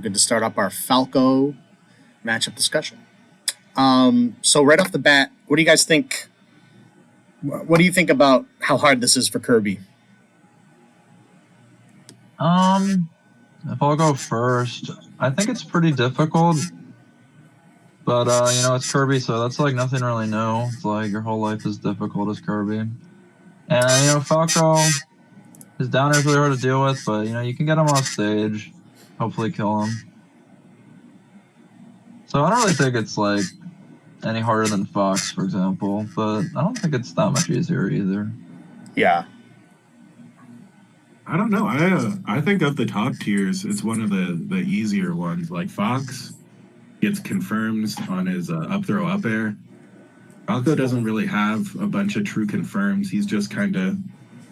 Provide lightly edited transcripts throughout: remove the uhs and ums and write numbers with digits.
good to start up our Falco matchup discussion. So right off the bat, what do you guys think? What do you think about how hard this is for Kirby? If I'll go first, I think it's pretty difficult. But, you know, it's Kirby, so that's, like, nothing really new. It's like your whole life is difficult as Kirby. And, you know, Falco, his downer is really hard to deal with, but, you know, you can get him off stage, hopefully kill him. So I don't really think it's, like, any harder than Fox, for example, but I don't think it's that much easier either. Yeah. I don't know. I think of the top tiers, it's one of the easier ones. Like Fox gets confirms on his up throw up air. Falco doesn't really have a bunch of true confirms. He's just kind of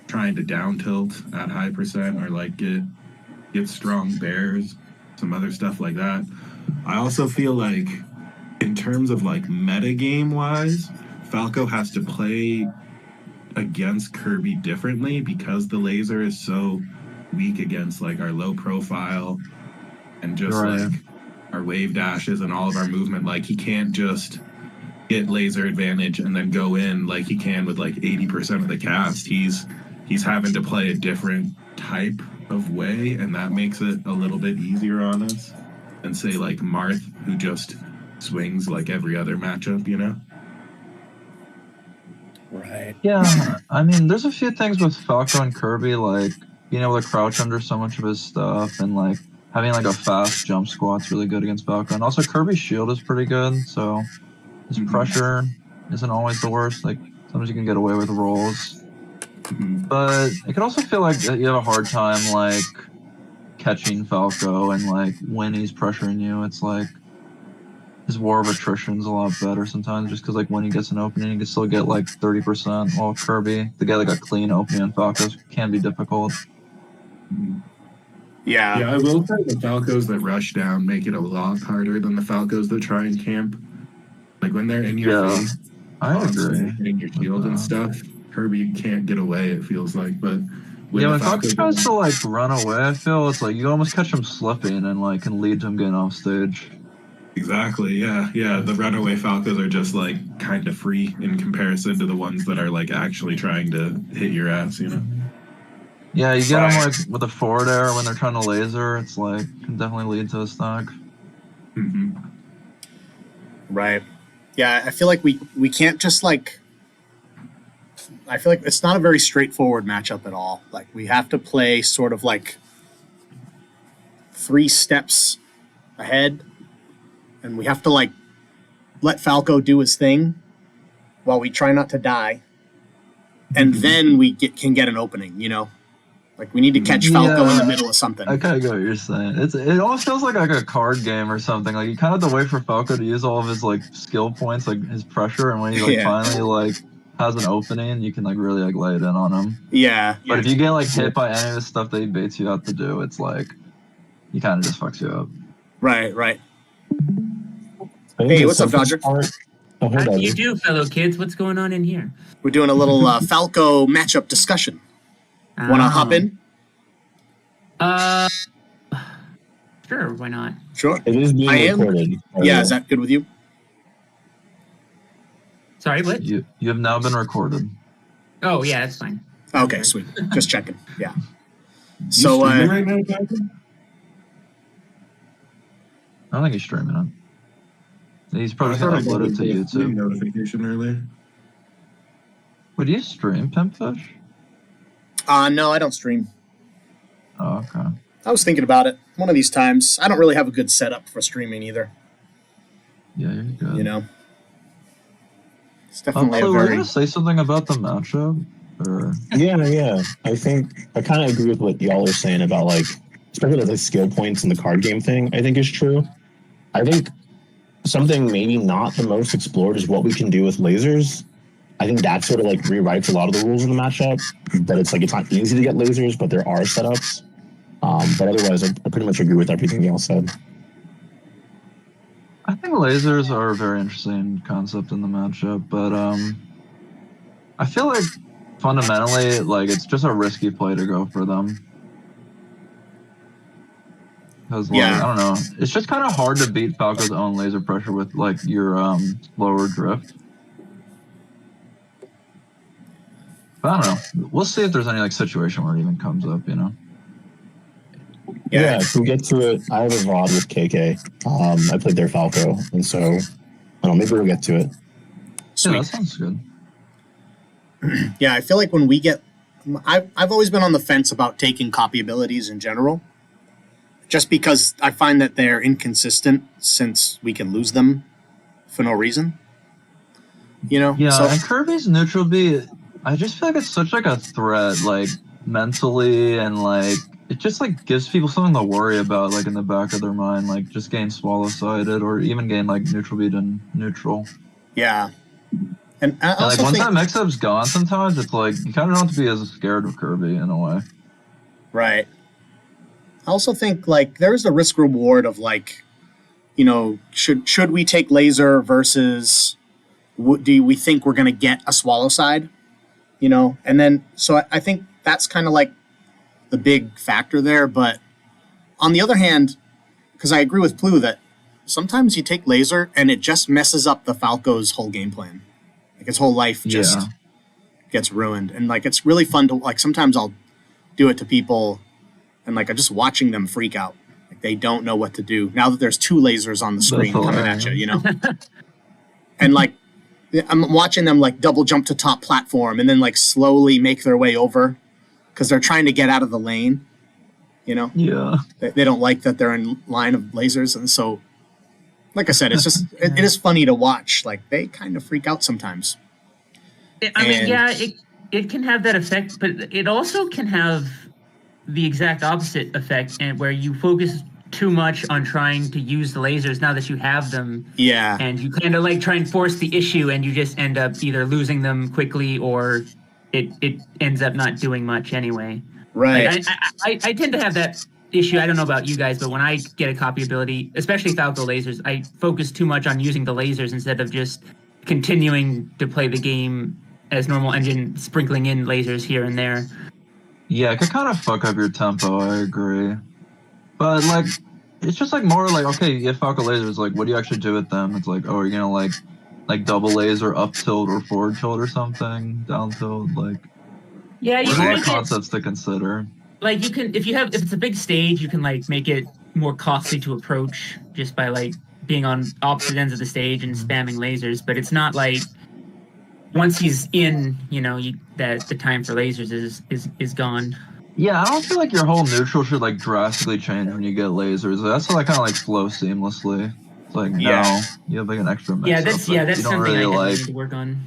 trying to down tilt at high percent or like get strong bears, some other stuff like that. I also feel like in terms of like meta game wise, Falco has to play against Kirby differently because the laser is so weak against like our low profile and just like our wave dashes and all of our movement. Like he can't just get laser advantage and then go in like he can with like 80% of the cast. He's having to play a different type of way, and that makes it a little bit easier on us than say like Marth, who just swings like every other matchup, you know? Right. Yeah, I mean, there's a few things with Falco and Kirby, like being able to crouch under so much of his stuff and like having like a fast jump squat's really good against Falco. And also Kirby's shield is pretty good, so his pressure isn't always the worst. Like sometimes you can get away with rolls. But it can also feel like you have a hard time like catching Falco and like when he's pressuring you, it's like his war of attrition's a lot better sometimes just because like when he gets an opening he can still get like 30%, while Kirby to get like a clean opening on Falcos can be difficult. Yeah. Yeah, I will say the Falcos that rush down make it a lot harder than the Falcos that try and camp. Like when they're in your face, I agree. hitting your shield and stuff, Kirby can't get away, it feels like. But when Falco tries to like run away, I feel it's like you almost catch him slipping and like can lead to him getting off stage. Exactly, yeah. The runaway Falcos are just like kind of free in comparison to the ones that are like actually trying to hit your ass, you know? Yeah, you get them like with a forward air when they're trying to laser, it's like can definitely lead to a stock. Right. Yeah, I feel like we can't just like. I feel like it's not a very straightforward matchup at all. Like we have to play sort of like 3 steps ahead, and we have to like let Falco do his thing while we try not to die, and then we can get an opening. You know, like we need to catch Falco in the middle of something. I kind of get what you're saying. It almost feels like a card game or something. Like you kind of have to wait for Falco to use all of his like skill points, like his pressure, and when he like finally like has an opening, you can like really like lay it in on him. Yeah. But if you get like hit by any of the stuff that he baits you out to do, it's like he kind of just fucks you up. Right. Hey, what's up, Dodger? How do you do, fellow kids? What's going on in here? We're doing a little Falco matchup discussion. Want to hop in? Sure, why not? Sure. It is being recorded. Yeah, is that good with you? Sorry, what? You have now been recorded. Oh, yeah, that's fine. Okay, sweet. Just checking. Yeah. So, right now, Falco? I don't think he's streaming it. He's probably going to upload it to YouTube. Notification earlier. Would you stream Pimpfish? no, I don't stream. Oh, okay. I was thinking about it. One of these times. I don't really have a good setup for streaming either. Yeah, you're good. You know? It's definitely Plue, a were you very... going to say something about the matchup? Or... Yeah. I think I kind of agree with what y'all are saying about like, especially the skill points in the card game thing, I think is true. I think something maybe not the most explored is what we can do with lasers. I think that sort of like rewrites a lot of the rules in the matchup. But it's like it's not easy to get lasers, but there are setups. But otherwise, I pretty much agree with everything y'all said. I think lasers are a very interesting concept in the matchup, but I feel like fundamentally, like it's just a risky play to go for them. Because like, I don't know, it's just kind of hard to beat Falco's own laser pressure with like your lower drift. But I don't know. We'll see if there's any like situation where it even comes up, you know. Yeah, if we get to it, I have a VOD with KK. I played their Falco, and so I don't know, maybe we'll get to it. Sweet. Yeah, that sounds good. Yeah, I feel like when we get, I've always been on the fence about taking copy abilities in general, just because I find that they're inconsistent since we can lose them for no reason. You know? Yeah, so, and Kirby's neutral B, I just feel like it's such like a threat, like mentally, and like it just like gives people something to worry about, like in the back of their mind, like just getting swallow-sided or even getting like neutral B to neutral. Yeah. And I also like once think, that mix-up's gone, sometimes it's like you kind of don't have to be as scared of Kirby in a way. Right. I also think like there's a risk reward of like, you know, should we take laser versus do we think we're going to get a swallow side? You know, and then so I think that's kind of like the big factor there. But on the other hand, because I agree with Plue that sometimes you take laser and it just messes up the Falco's whole game plan. Like his whole life just gets ruined. And like it's really fun to like sometimes I'll do it to people and like I'm just watching them freak out. Like they don't know what to do now that there's two lasers on the screen coming at you, you know. And like I'm watching them like double jump to top platform and then like slowly make their way over because they're trying to get out of the lane, you know? Yeah. They don't like that they're in line of lasers. And so, like I said, it's just, it is funny to watch. Like they kind of freak out sometimes. I mean, yeah, it can have that effect, but it also can have the exact opposite effect and where you focus too much on trying to use the lasers now that you have them. Yeah. And you kind of like try and force the issue and you just end up either losing them quickly or it ends up not doing much anyway. Right. Like I tend to have that issue. I don't know about you guys, but when I get a copy ability, especially Falco lasers, I focus too much on using the lasers instead of just continuing to play the game as normal and then sprinkling in lasers here and there. Yeah, it could kind of fuck up your tempo, I agree. But like, it's just like more like, okay, you get Falco lasers, like what do you actually do with them? It's like, oh, you're gonna like double laser up tilt or forward tilt or something, down tilt, like yeah, you there's can a lot make of concepts to consider. Like you can if it's a big stage, you can like make it more costly to approach just by like being on opposite ends of the stage and spamming lasers, but it's not like once he's in, you know, that the time for lasers is gone. Yeah, I don't feel like your whole neutral should like drastically change when you get lasers. That's like kind of like flow seamlessly. It's like no, you have like an extra mix. Yeah, that's you don't something really I like need to work on.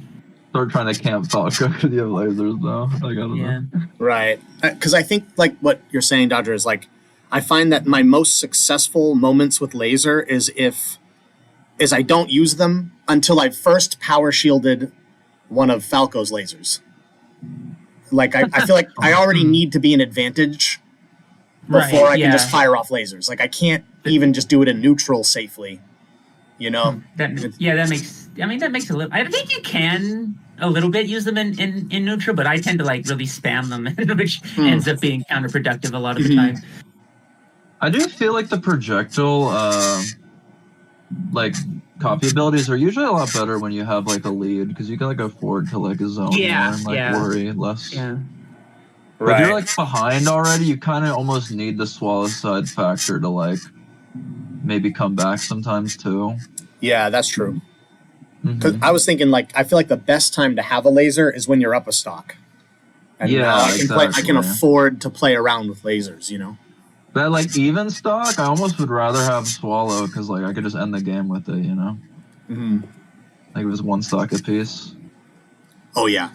start trying to camp Falco because you have lasers though. Like I don't know. Right. Because I think like what you're saying, Dodger, is like I find that my most successful moments with laser is I don't use them until I've first power shielded one of Falco's lasers. Like I feel like I already need to be an advantage before I can just fire off lasers. Like I can't even just do it in neutral safely. You know? That makes a little. I think you can a little bit use them in neutral, but I tend to like really spam them, which ends up being counterproductive a lot of the time. I do feel like the projectile like copy abilities are usually a lot better when you have like a lead because you can like afford to like a zone more and like worry less. Yeah. But if you're like behind already, you kind of almost need the swallow side factor to like maybe come back sometimes too. Yeah, that's true. Because I was thinking like I feel like the best time to have a laser is when you're up a stock. And now I can afford to play around with lasers, you know. That like even stock, I almost would rather have swallow because like I could just end the game with it, you know. Like it was one stock a piece. Oh yeah,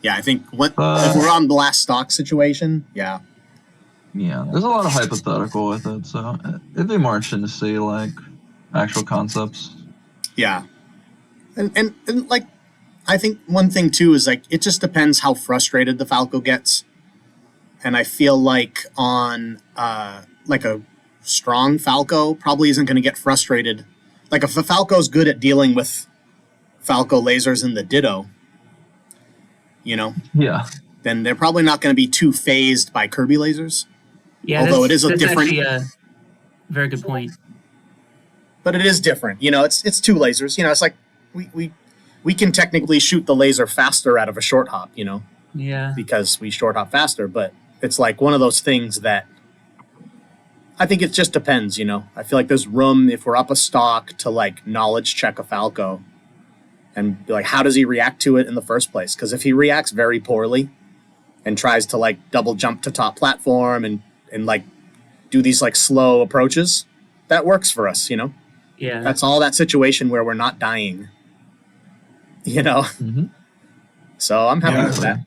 yeah. I think if we're on the last stock situation, yeah. There's a lot of hypothetical with it, so it'd be more interesting to see like actual concepts. Yeah, and like I think one thing too is like it just depends how frustrated the Falco gets. And I feel like on like a strong Falco probably isn't going to get frustrated. Like if a Falco's good at dealing with Falco lasers in the Ditto, you know, then they're probably not going to be too phased by Kirby lasers. Yeah, although it is a different. Very good point. But it is different. You know, it's two lasers. You know, it's like we can technically shoot the laser faster out of a short hop, you know, Yeah. because we short hop faster, but it's like one of those things that I think it just depends, you know. I feel like there's room if we're up a stock to like knowledge check a Falco and be like, how does he react to it in the first place? Because if he reacts very poorly and tries to like double jump to top platform and like do these like slow approaches, that works for us, you know. Yeah. That's all that situation where we're not dying, you know. Mm-hmm. So I'm happy with that.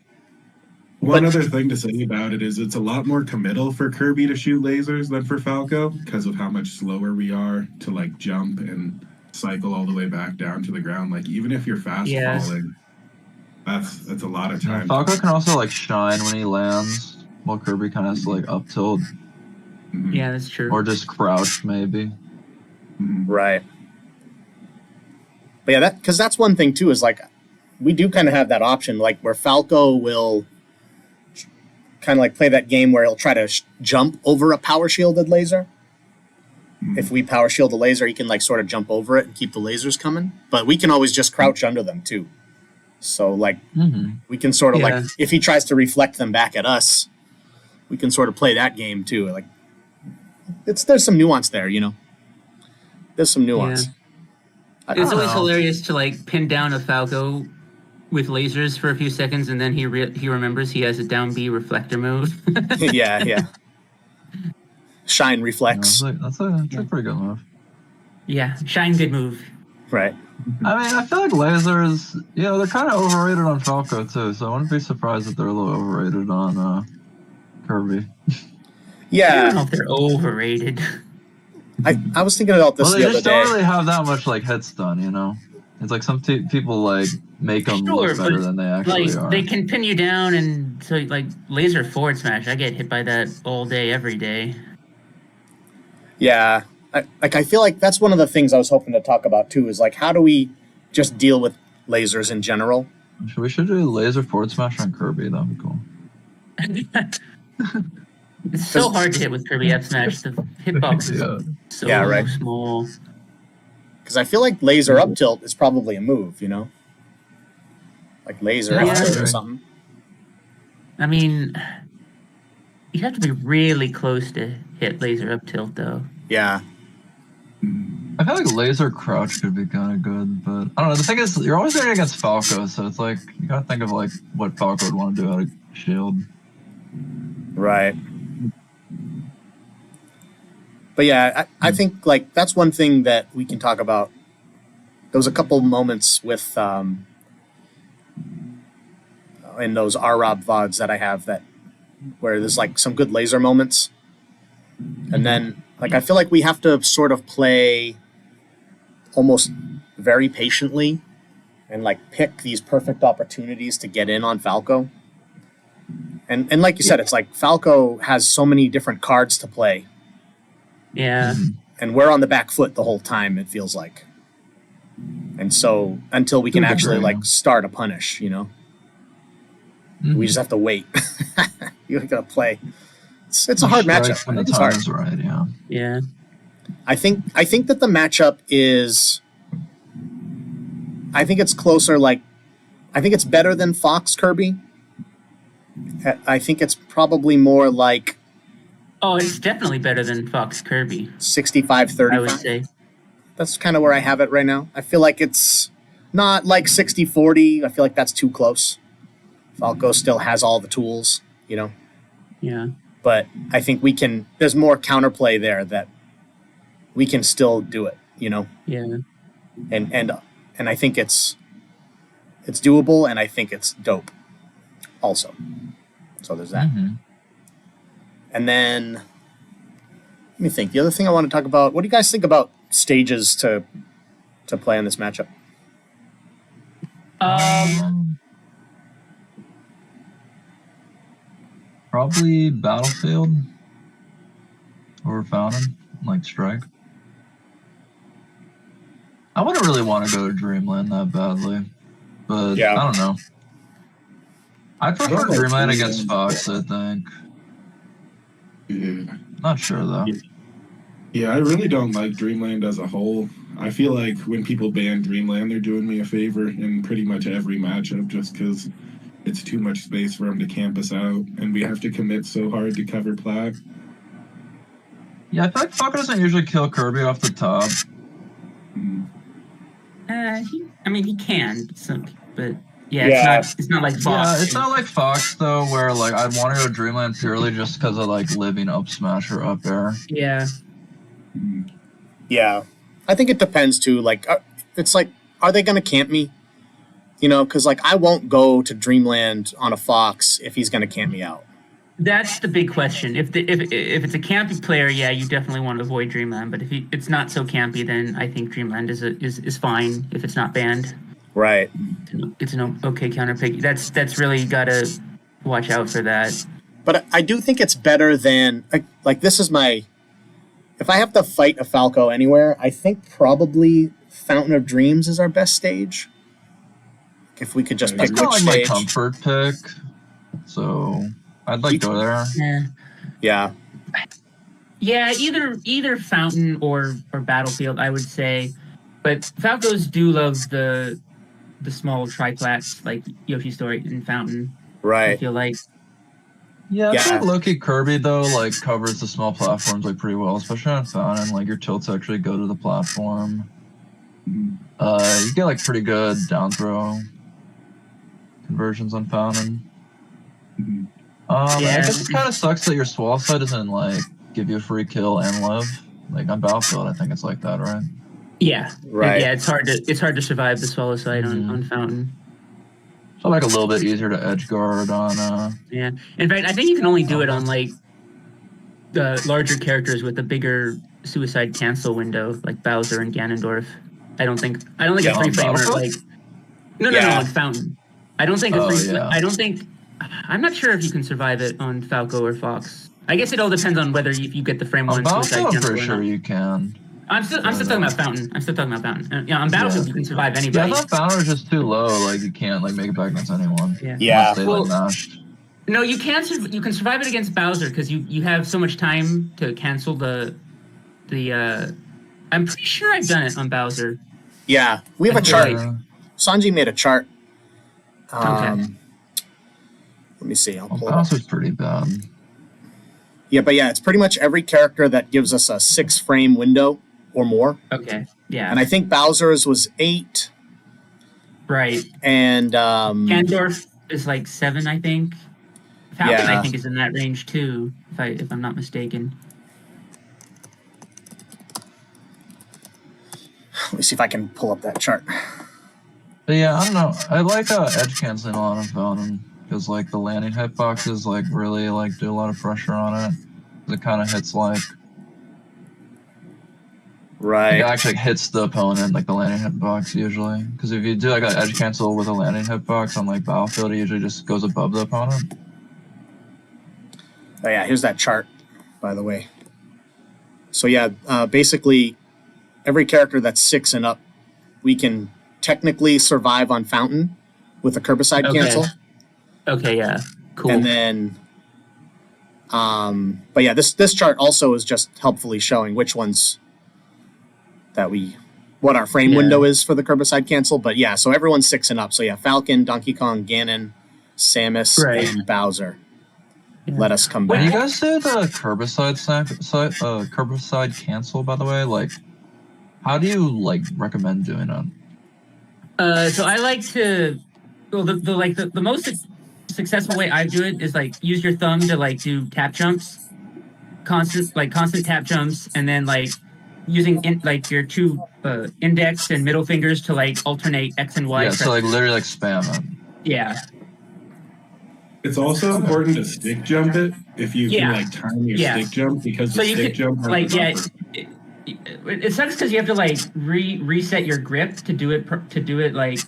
One other thing to say about it is it's a lot more committal for Kirby to shoot lasers than for Falco because of how much slower we are to like jump and cycle all the way back down to the ground. Like even if you're fast falling, that's a lot of time. Falco can also like shine when he lands, while Kirby kind of has to like up tilt. Mhm. Yeah, that's true. Or just crouch maybe. Right. But yeah, because that's one thing too, is like we do kind of have that option, like where Falco will kind of like play that game where he'll try to jump over a power shielded laser. If we power shield the laser, he can like sort of jump over it and keep the lasers coming. But we can always just crouch under them too. So like we can sort of like, if he tries to reflect them back at us, we can sort of play that game too. Like there's some nuance there, you know. There's some nuance. Yeah. It's always hilarious to like pin down a Falco with lasers for a few seconds, and then he remembers he has a down B reflector mode. yeah. Shine reflex. That's a pretty good move. Yeah, shine good move. Right. I mean, I feel like lasers, you know, they're kind of overrated on Falco too, so I wouldn't be surprised if they're a little overrated on Kirby. Yeah. I don't know if they're overrated. I was thinking about this the other day. They just don't really have that much like head stun, you know? It's like some people like make them look better than they actually are. They can pin you down, and so like laser forward smash. I get hit by that all day, every day. Yeah, I feel like that's one of the things I was hoping to talk about too. Is like, how do we just deal with lasers in general? We should do laser forward smash on Kirby. That'd be cool. It's so hard to hit with Kirby F smash. The hitbox is so small. Because I feel like laser up tilt is probably a move, you know, like laser up tilt or something. I mean, you have to be really close to hit laser up tilt, though. Yeah. I feel like laser crouch could be kind of good, but I don't know. The thing is, you're always going against Falco, so it's like you gotta think of like what Falco would want to do out of shield. Right. But yeah, I think like that's one thing that we can talk about. There was a couple moments with in those Rrob VODs that I have where there's like some good laser moments. And then like I feel like we have to sort of play almost very patiently and like pick these perfect opportunities to get in on Falco. And like you said, it's like Falco has so many different cards to play. Yeah. And we're on the back foot the whole time, it feels like. And so until we can actually like start a punish, you know, we just have to wait. You gotta play. It's a hard matchup. When the time is right, yeah. Yeah. I think that the matchup is. I think it's closer. Like, I think it's better than Fox Kirby. I think it's probably more like. Oh, it's definitely better than Fox Kirby. 65-35. I would say. That's kind of where I have it right now. I feel like it's not like 60-40. I feel like that's too close. Falco still has all the tools, you know. Yeah. But I think there's more counterplay there that we can still do it, you know. Yeah. And I think it's doable, and I think it's dope also. So there's that. And then let me think. The other thing I want to talk about, what do you guys think about stages to play in this matchup? Probably Battlefield or Fountain, like Strike. I wouldn't really want to go to Dreamland that badly, but I don't know. I prefer Dreamland against Fox, I think. Yeah. Not sure though. Yeah, I really don't like Dreamland as a whole. I feel like when people ban Dreamland, they're doing me a favor in pretty much every matchup just because it's too much space for them to camp us out, and we have to commit so hard to cover plat. Yeah, I feel like Falco doesn't usually kill Kirby off the top. He can, but yeah, it's not like Fox. Yeah, it's not like Fox though, where like I'd want to go Dreamland purely just because of like living up smash or up air. Yeah. Yeah, I think it depends too. Like, it's like, are they going to camp me? You know, because like I won't go to Dreamland on a Fox if he's going to camp me out. That's the big question. If it's a campy player, yeah, you definitely want to avoid Dreamland. But if it's not so campy, then I think Dreamland is fine if it's not banned. Right. It's an okay counter pick. That's really gotta watch out for that. But I do think it's better than like this is my. If I have to fight a Falco anywhere, I think probably Fountain of Dreams is our best stage. If we could just pick That's kind which of like stage. my comfort pick. So I'd like go there. Yeah. Yeah. Yeah, either Fountain or Battlefield, I would say. But Falcos do love the small triplats like Yoshi Story and Fountain. I Right. feel like. Yeah, I feel Yeah. like Loki Kirby though like covers the small platforms like pretty well, especially on Fountain. Like your tilts actually go to the platform. You get like pretty good down throw conversions on Fountain. I guess it kind of sucks that your swall side doesn't like give you a free kill and live. Like on Battlefield, I think it's like that, right? Yeah. Right. Yeah, it's hard to survive the swallow side on Fountain. So like a little bit easier to edge guard on. Yeah. In fact, I think you can only do it on like the larger characters with a bigger suicide cancel window, like Bowser and Ganondorf. I don't think Yeah, a three on framer Battlefield? like no Yeah. on Fountain. I don't think I'm not sure if you can survive it on Falco or Fox. I guess it all depends on whether you get the frame On one suicide Battlefield, I'm cancel pretty or sure not. you can. I'm still talking about Fountain. On Battlefield you can survive Yeah, I anybody. thought Fountain was just too low. Like you can't like make it back against anyone. Yeah. Unless they like mashed. No, you can. You can survive it against Bowser because you have so much time to cancel the. I'm pretty sure I've done it on Bowser. Yeah. We have a Okay. chart. Yeah. Sanji made a chart. Okay. Let me see. I'll Well, pull it up. Bowser's pretty bad. Yeah, but yeah, it's pretty much every character that gives us a 6-frame window or more. Okay. Yeah. And I think Bowser's was 8. Right. And Ganondorf is like 7, I think. Falcon, Yeah. I think, is in that range too, if I'm not mistaken. let me see if I can pull up that chart. But yeah, I don't know. I like edge canceling a lot on Fountain because like the landing hitboxes like really like do a lot of pressure on it. It kind of hits like Right. it actually hits the opponent like the landing hitbox usually. Because if you do like an edge cancel with a landing hitbox on like Battlefield, it usually just goes above the opponent. Oh yeah, here's that chart, by the way. So yeah, basically, every character that's 6 and up, we can technically survive on Fountain with a Kerbicide Okay. cancel. Okay. Yeah. Cool. And then, but yeah, this chart also is just helpfully showing which ones that what our frame Yeah. window is for the Kerbicide cancel. But yeah, so everyone's 6 and up. So yeah, Falcon, Donkey Kong, Ganon, Samus, Right. and Bowser. Yeah. Let us come When you back. guys say the Kerbicide cancel, by the way, like how do you like recommend doing it? So I like to, well, the most successful way I do it is like use your thumb to like do tap jumps, constant tap jumps, and then like using like your two index and middle fingers to like alternate X and Y. Yeah, so like literally like spam it. Yeah. It's also important to stick jump it if you Yeah. can like time your Yeah. stick jump because So the you stick could, jump has like, a yeah, buffer. it sucks because you have to like reset your grip to do it like,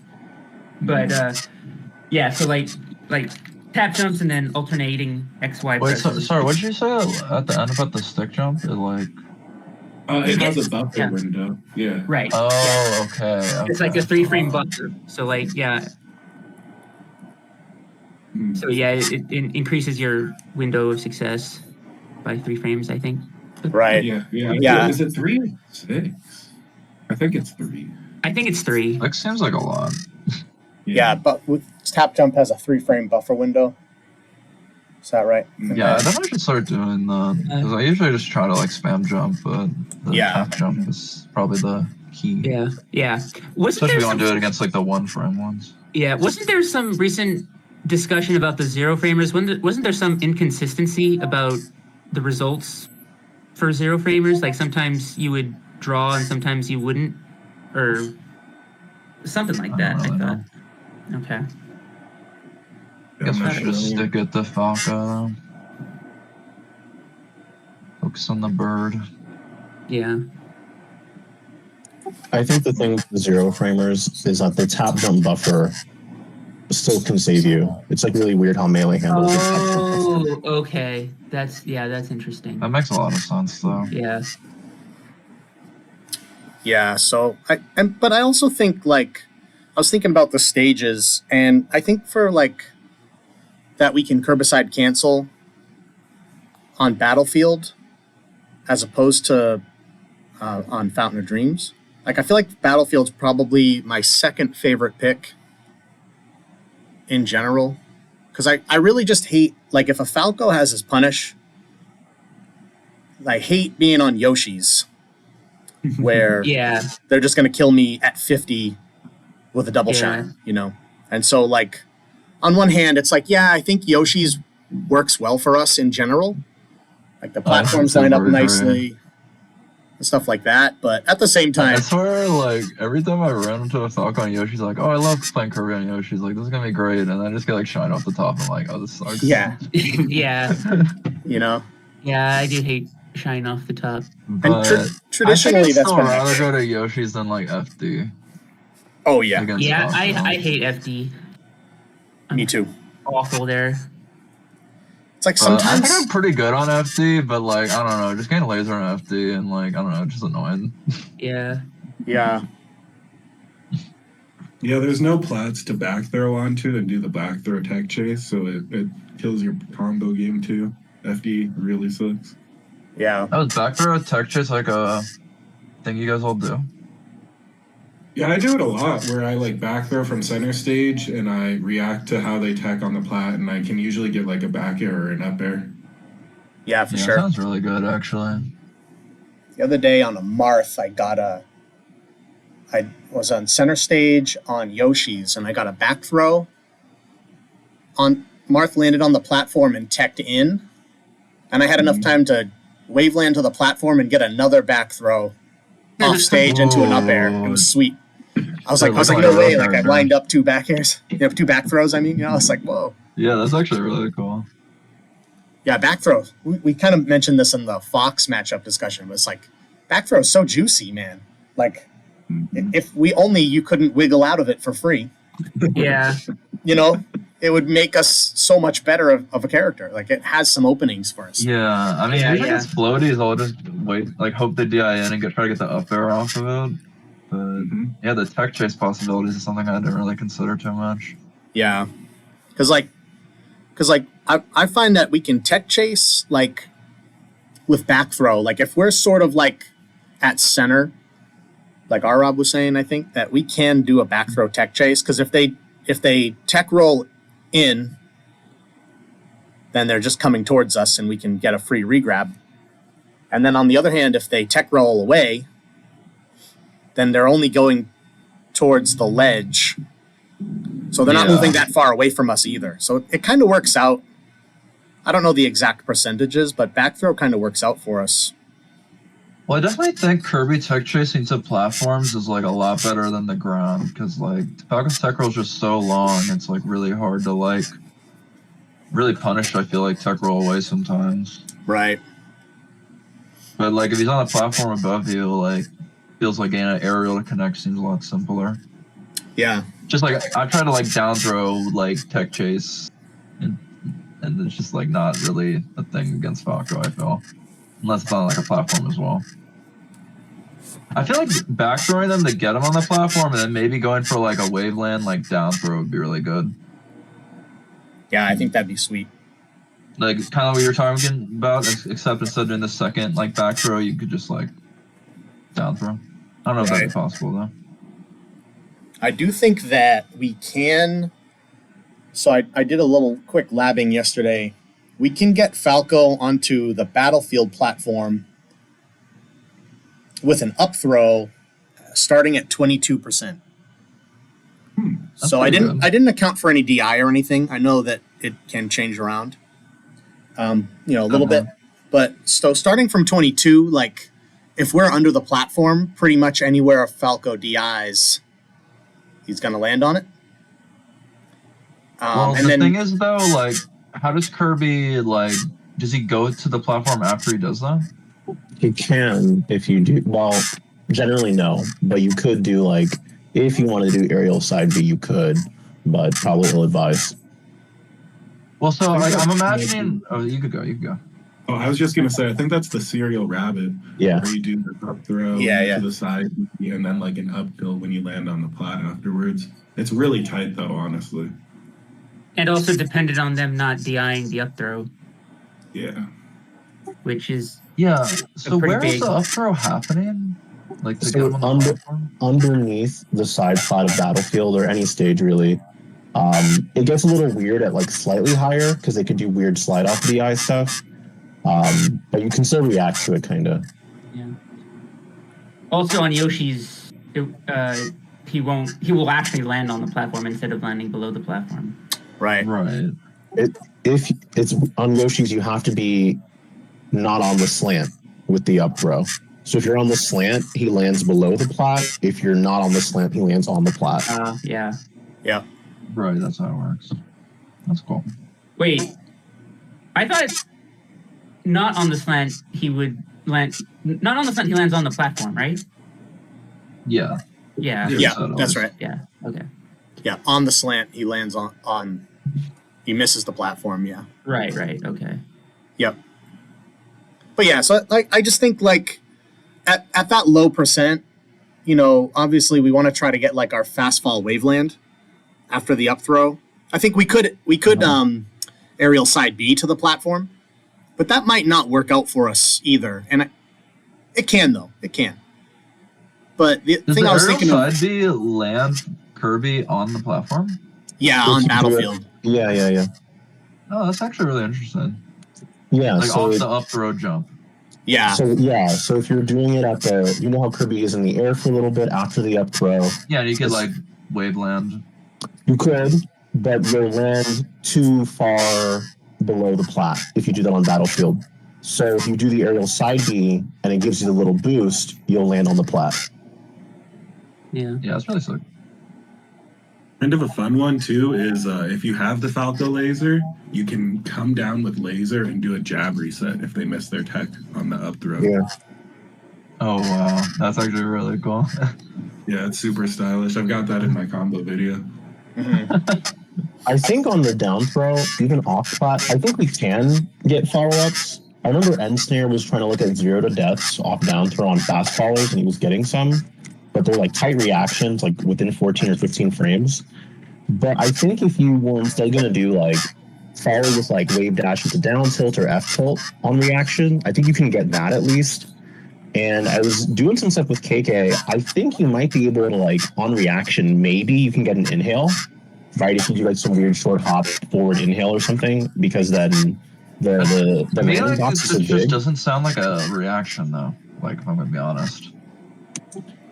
but yeah, so like tap jumps and then alternating XY. Wait, presses. sorry, what did you say at the end about the stick jump? It like It has gets- a buffer yeah. window. Yeah. Right. Yeah. oh okay. It's like a 3-frame buffer. So like yeah. Hmm. So yeah, it increases your window of success by 3 frames, I think. Right. Yeah. Yeah. Is it 3 or 6? I think it's 3. I think it's 3. Like seems like a lot. Yeah, but with tap jump has a 3-frame buffer window. Is that right? Yeah, I definitely should start doing that because I usually just try to like spam jump, but the tap jump is probably the key. Yeah. Wasn't Especially there if you want to do it against like the 1-frame ones. Yeah, wasn't there some recent discussion about the 0-framers? Wasn't there some inconsistency about the results for 0-framers? Like sometimes you would draw and sometimes you wouldn't, or something like that. I don't really I thought. Okay. Guess we should just Definitely. stick at the Falco. Focus on the bird. Yeah. I think the thing with the 0-framers is that the tap jump buffer still can save you. It's like really weird how melee handles the tap jump buffer. Oh, okay. That's interesting. That makes a lot of sense though. Yeah. Yeah, so but I also think like I was thinking about the stages, and I think for like that we can Kerbicide cancel on Battlefield as opposed to on Fountain of Dreams. Like I feel like Battlefield's probably my second favorite pick in general, because I really just hate, like, if a Falco has his punish, I hate being on Yoshi's where Yeah. they're just going to kill me at 50 with a double shine, you know? And so, like, on one hand, it's like, yeah, I think Yoshi's works well for us in general. Like, the platforms line up nicely and stuff like that. But at the same time... I swear, like, every time I run into a Falco on Yoshi's like, oh, I love playing Kirby on Yoshi's. Like, this is going to be great. And then I just get, like, shine off the top. I'm like, oh, this sucks. Yeah. Yeah. You know? Yeah, I do hate shine off the top. But And traditionally, I think I'd that's still been... rather go to Yoshi's than, like, FD. Oh, yeah. against Yeah, Falco. I hate FD. Me too. Awful there. It's like I sometimes... think I'm pretty good on FD, but, like, I don't know. Just getting laser on FD and, like, I don't know, just annoying. Yeah. Yeah. Yeah, there's no plats to back throw onto and do the back throw tech chase, so it kills your combo game too. FD really sucks. Yeah. That was back throw tech chase, like a thing you guys all do. Yeah, I do it a lot where I like back throw from center stage and I react to how they tech on the plat, and I can usually get like a back air or an up air. Yeah, for Yeah, sure. sounds really good, actually. The other day on a Marth, I was on center stage on Yoshi's, and I got a back throw. Marth landed on the platform and teched in, and I had enough time to wave land to the platform and get another back throw off stage into an up air. It was sweet. I was like, no way! Like I lined up two back airs, two back throws. I mean, I was like, whoa. Yeah, that's actually really cool. Yeah, back throw. We kind of mentioned this in the Fox matchup discussion, but it's like back throw is so juicy, man. Like if you couldn't wiggle out of it for free. Yeah. You know, it would make us so much better of a character. Like it has some openings for us. Yeah, I mean, Yeah, usually yeah. it's floaties. I'll just wait, like, hope they DI in and try to get the up air off of it. But yeah, the tech chase possibilities is something I didn't really consider too much. Yeah, because I find that we can tech chase like with back throw. Like if we're sort of like at center, like Rrob was saying, I think that we can do a back throw tech chase, because if they tech roll in, then they're just coming towards us and we can get a free regrab. And then on the other hand, if they tech roll away, then they're only going towards the ledge. So they're not moving that far away from us either. So it kind of works out. I don't know the exact percentages, but back throw kind of works out for us. Well, I definitely think Kirby tech chasing to platforms is like a lot better than the ground, because like Falcon's tech roll is just so long. It's like really hard to like really punish. I feel like tech roll away sometimes. Right. But like if he's on a platform above you, like feels like getting an aerial to connect seems a lot simpler. Yeah. Just like I try to like down throw like tech chase, and it's just like not really a thing against Falco, I feel, unless it's on like a platform as well. I feel like back throwing them to get them on the platform and then maybe going for like a waveland like down throw would be really good. Yeah, I think that'd be sweet. Like kind of what you're talking about, except instead of doing the second like back throw, you could just like down throw. I don't know if that'd be possible though. I do think that we can. So I did a little quick labbing yesterday. We can get Falco onto the battlefield platform with an up throw starting at 22%. So I didn't account for any DI or anything. I know that it can change around, a little bit. But so starting from 22, like if we're under the platform, pretty much anywhere Falco DIs, he's going to land on it. Well, the thing is though, like, how does Kirby like? Does he go to the platform after he does that? You can if you do. Well, generally no, but you could do like if you want to do aerial side B, you could, but probably ill advised. Well, so like, I'm imagining. Oh, you could go. You could go. Oh, I was just gonna say, I think that's the serial rabbit. Yeah. Where you do the up throw to the side, and then like an uphill when you land on the plat afterwards. It's really tight though, honestly. And also dependent on them not DIing the up throw. Yeah. Which is So where is the up throw happening? Like to so get on the platform? Underneath the side plat of battlefield or any stage really. It gets a little weird at like slightly higher because they could do weird slide off DI stuff. But you can still react to it kind of. Yeah. Also on Yoshi's, he will actually land on the platform instead of landing below the platform. Right. If it's on Yoshi's, you have to be not on the slant with the up throw. So if you're on the slant, he lands below the plat. If you're not on the slant, he lands on the plat. Yeah. Right, that's how it works. That's cool. Wait, I thought not on the slant he would land. Not on the slant he lands on the platform, right? Yeah. Yeah. That's right. Yeah. Okay. Yeah, on the slant he lands on. He misses the platform. Yeah. Right. Okay. Yep. But yeah, so I just think like at that low percent, obviously we want to try to get like our fast fall waveland after the up throw. I think we could aerial side B to the platform, but that might not work out for us either. And it can though. It can. But the thing I was thinking of, side B land Kirby on the platform? Yeah, on battlefield. Yeah. Oh, that's actually really interesting. Yeah, like so off the up throw jump. Yeah. So if you're doing it at the, how Kirby is in the air for a little bit after the up throw. Yeah, you could like wave land. You could, but you'll land too far below the plat if you do that on battlefield. So if you do the aerial side B and it gives you the little boost, you'll land on the plat. Yeah, it's really sick. Kind of a fun one too is if you have the Falco laser, you can come down with laser and do a jab reset if they miss their tech on the up throw. Yeah. Oh wow, that's actually really cool. Yeah, it's super stylish. I've got that in my combo video. I think on the down throw, even off plat, I think we can get follow-ups. I remember Ensnare was trying to look at 0 to deaths off down throw on fast followers, and he was getting some. But they're like tight reactions, like within 14 or 15 frames. But I think if you were instead going to do like follow with like wave dash into down tilt or F tilt on reaction, I think you can get that at least. And I was doing some stuff with KK. I think you might be able to like on reaction, maybe you can get an inhale, right? If you do like some weird short hop forward inhale or something, because then the landing box is so big. Just doesn't sound like a reaction though. Like if I'm going to be honest.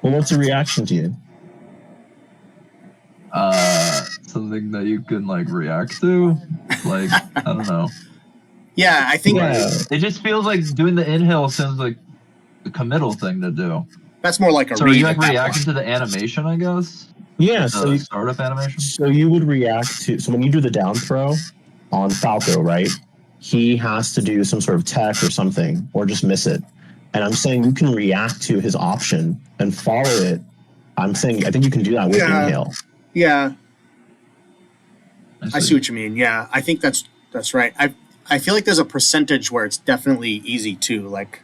Well, what's a reaction to you? Something that you can like react to. Like I don't know. Yeah, I think it just feels like doing the inhale sounds like the committal thing to do. That's more like a so read. are you like reacting to the animation, I guess? Yeah, so startup animation. So you would react to. So when you do the down throw on Falco, right? He has to do some sort of tech or something, or just miss it. And I'm saying you can react to his option and follow it. I think you can do that with inhale. Yeah. I see what you mean. Yeah, I think that's right. I feel like there's a percentage where it's definitely easy too. Like,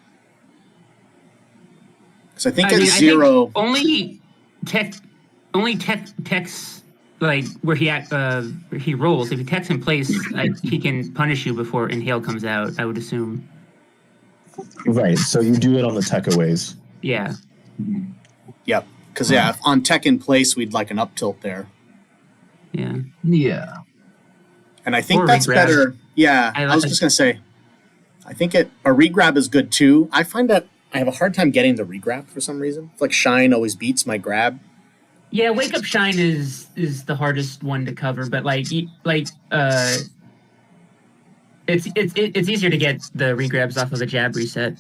because I think at 0. Only techs like where he rolls. If he techs in place, he can punish you before inhale comes out. I would assume. Right. So you do it on the techaways. Yeah. Yep. Because on tech in place, we'd like an up tilt there. Yeah. Yeah. And I think Or that's regrab. better. Yeah. I I was just gonna say, I think a regrab is good too. I find that I have a hard time getting the regrab for some reason. It's like shine always beats my grab. Yeah, wake up shine is the hardest one to cover, but it's easier to get the regrabs off of a jab reset.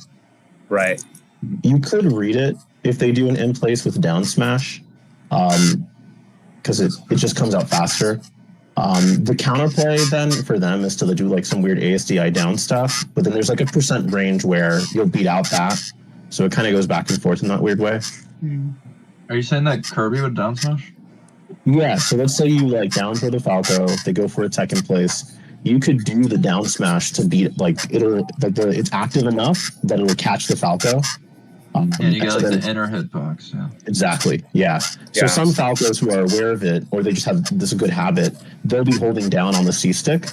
Right. You could read it if they do an in place with down smash, because it just comes out faster. The counterplay then for them is to do like some weird ASDI down stuff, but then there's like a percent range where you'll beat out that, so it kind of goes back and forth in that weird way. Are you saying that Kirby would down smash? Yeah, so let's say you like down throw the Falco, they go for a tech in place. You could do the down smash to beat it's active enough that it'll catch the Falco. And you get like the inner hitbox. Yeah. Exactly. Yeah. So some Falcos who are aware of it, or they just have this good habit, they'll be holding down on the C stick,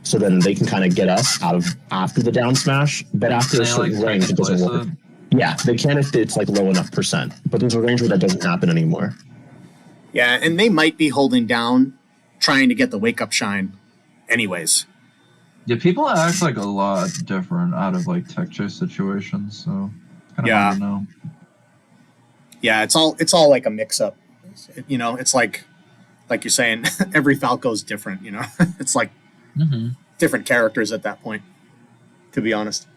so then they can kind of get us out of after the down smash. But after a certain range, it doesn't work. Yeah, they can if it's like low enough percent. But there's a range where that doesn't happen anymore. Yeah, and they might be holding down, trying to get the wake up shine, anyways. Yeah, people act like a lot different out of like tech chase situations, so it's kind of hard to know. Yeah, it's all like a mix up. It's like you're saying, every Falco's different. It's like different characters at that point, to be honest.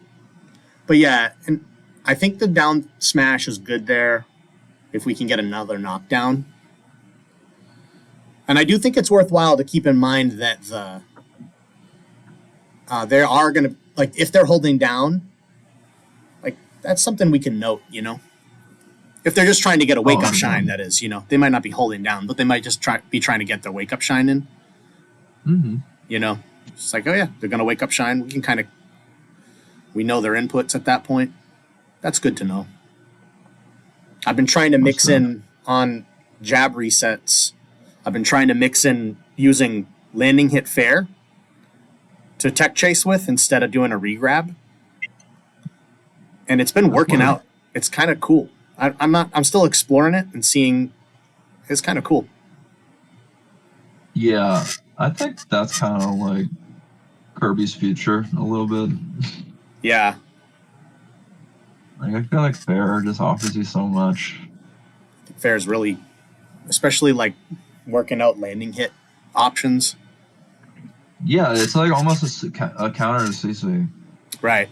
But yeah, and I think the down smash is good there if we can get another knockdown. And I do think it's worthwhile to keep in mind that they are going to, like, if they're holding down, like, that's something we can note, If they're just trying to get a wake-up shine, that is, they might not be holding down, but they might just be trying to get their wake-up shine in. It's like, oh yeah, they're going to wake up shine. We can we know their inputs at that point. That's good to know. I've been trying to mix in on jab resets. I've been trying to mix in using landing hit fair to tech chase with instead of doing a regrab. And it's been working out. It's kind of cool. I'm still exploring it and seeing. It's kind of cool. Yeah, I think that's kind of like Kirby's future a little bit. Yeah. Like, I feel like fair just offers you so much. Fair is really, especially like working out landing hit options. Yeah, it's like almost a counter to CC. Right.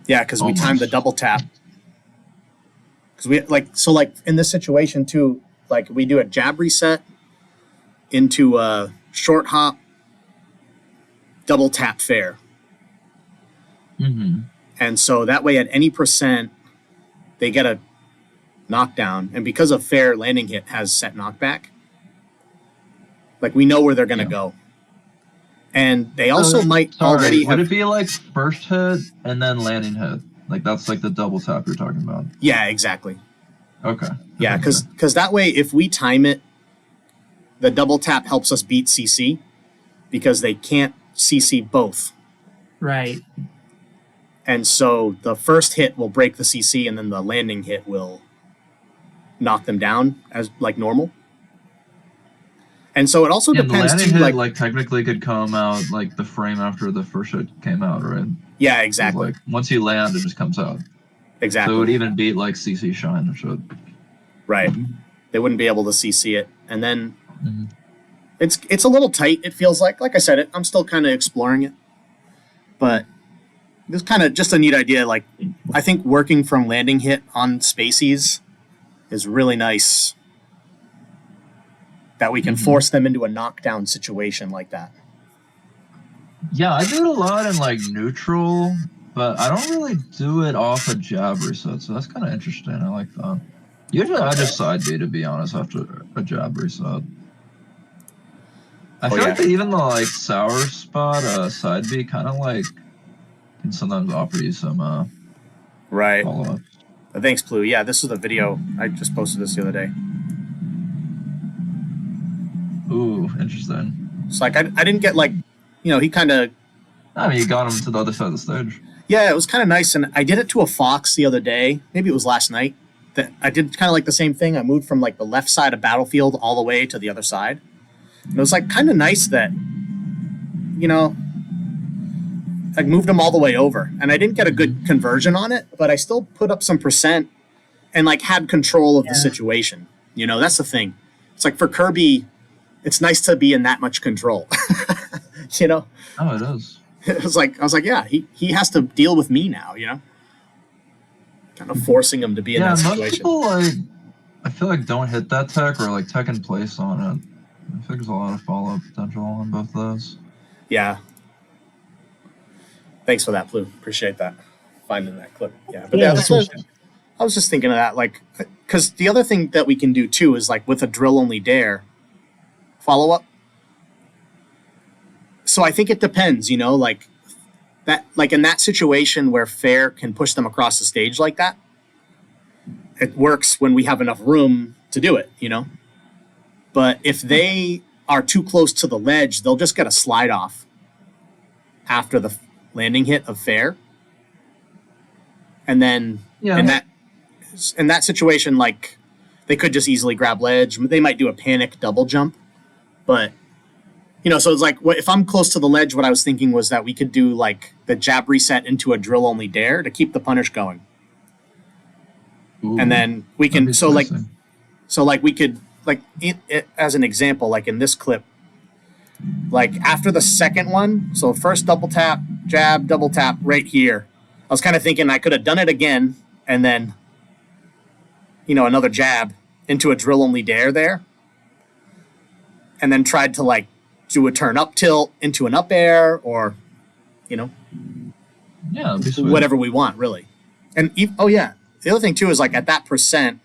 Yeah, because we time the double tap. Because we like in this situation too, like we do a jab reset into a short hop, double tap fair. And so that way at any percent, they get a knockdown. And because of fair, landing hit has set knockback. Like we know where they're going to go. And they also might already Would it be like first hit and then landing hit? Like that's like the double tap you're talking about. Yeah, exactly. Okay. Yeah, because that way if we time it, the double tap helps us beat CC because they can't CC both. Right. And so the first hit will break the CC and then the landing hit will knock them down as like normal. And so it also depends the landing too, hit, like technically could come out like the frame after the first hit came out, right? Yeah, exactly. Like once you land, it just comes out. Exactly. So it would even beat like CC Shine or shit. Right. They wouldn't be able to CC it. And then it's a little tight, it feels like. Like I said, I'm still kind of exploring it. But it's kind of just a neat idea. Like, I think working from landing hit on spacies is really nice. That we can force them into a knockdown situation like that. Yeah, I do it a lot in like neutral, but I don't really do it off a jab reset, so that's kind of interesting. I like that. Usually I just side B, to be honest, after a jab reset. I feel like even the like sour spot side B kind of like can sometimes offer you some follow-ups. Thanks, Plue. Yeah, this is the video. I just posted this the other day. Ooh, interesting. It's like I didn't get like, he kind of. I mean, you got him to the other side of the stage. Yeah, it was kind of nice, and I did it to a fox the other day. Maybe it was last night. That I did kind of like the same thing. I moved from like the left side of battlefield all the way to the other side. And it was like kind of nice that, I moved them all the way over, and I didn't get a good conversion on it, but I still put up some percent and like had control of the situation. That's the thing. It's like for Kirby, it's nice to be in that much control. Oh, it is. I was like, yeah, he has to deal with me now, kind of forcing him to be in that situation. Most people I feel like don't hit that tech or like tech in place on it. I think there's a lot of follow-up potential on both of those. Yeah. Thanks for that, Plue. Appreciate that. Finding that clip. Yeah, but I was just thinking of that, like, because the other thing that we can do too is like with a drill only dare follow-up. So I think it depends, like that, like in that situation where Fair can push them across the stage like that, it works when we have enough room to do it, But if they are too close to the ledge, they'll just get a slide off after the landing hit of Fair. And then in that situation, like they could just easily grab ledge. They might do a panic double jump, but so it's like if I'm close to the ledge, what I was thinking was that we could do like the jab reset into a drill only dare to keep the punish going. Ooh, and then we can we could like it, as an example, like in this clip, like after the second one, so first double tap, jab, double tap right here. I was kind of thinking I could have done it again and then another jab into a drill only dare there, and then tried to like do a turn up tilt into an up air or whatever we want really. And the other thing too is like at that percent,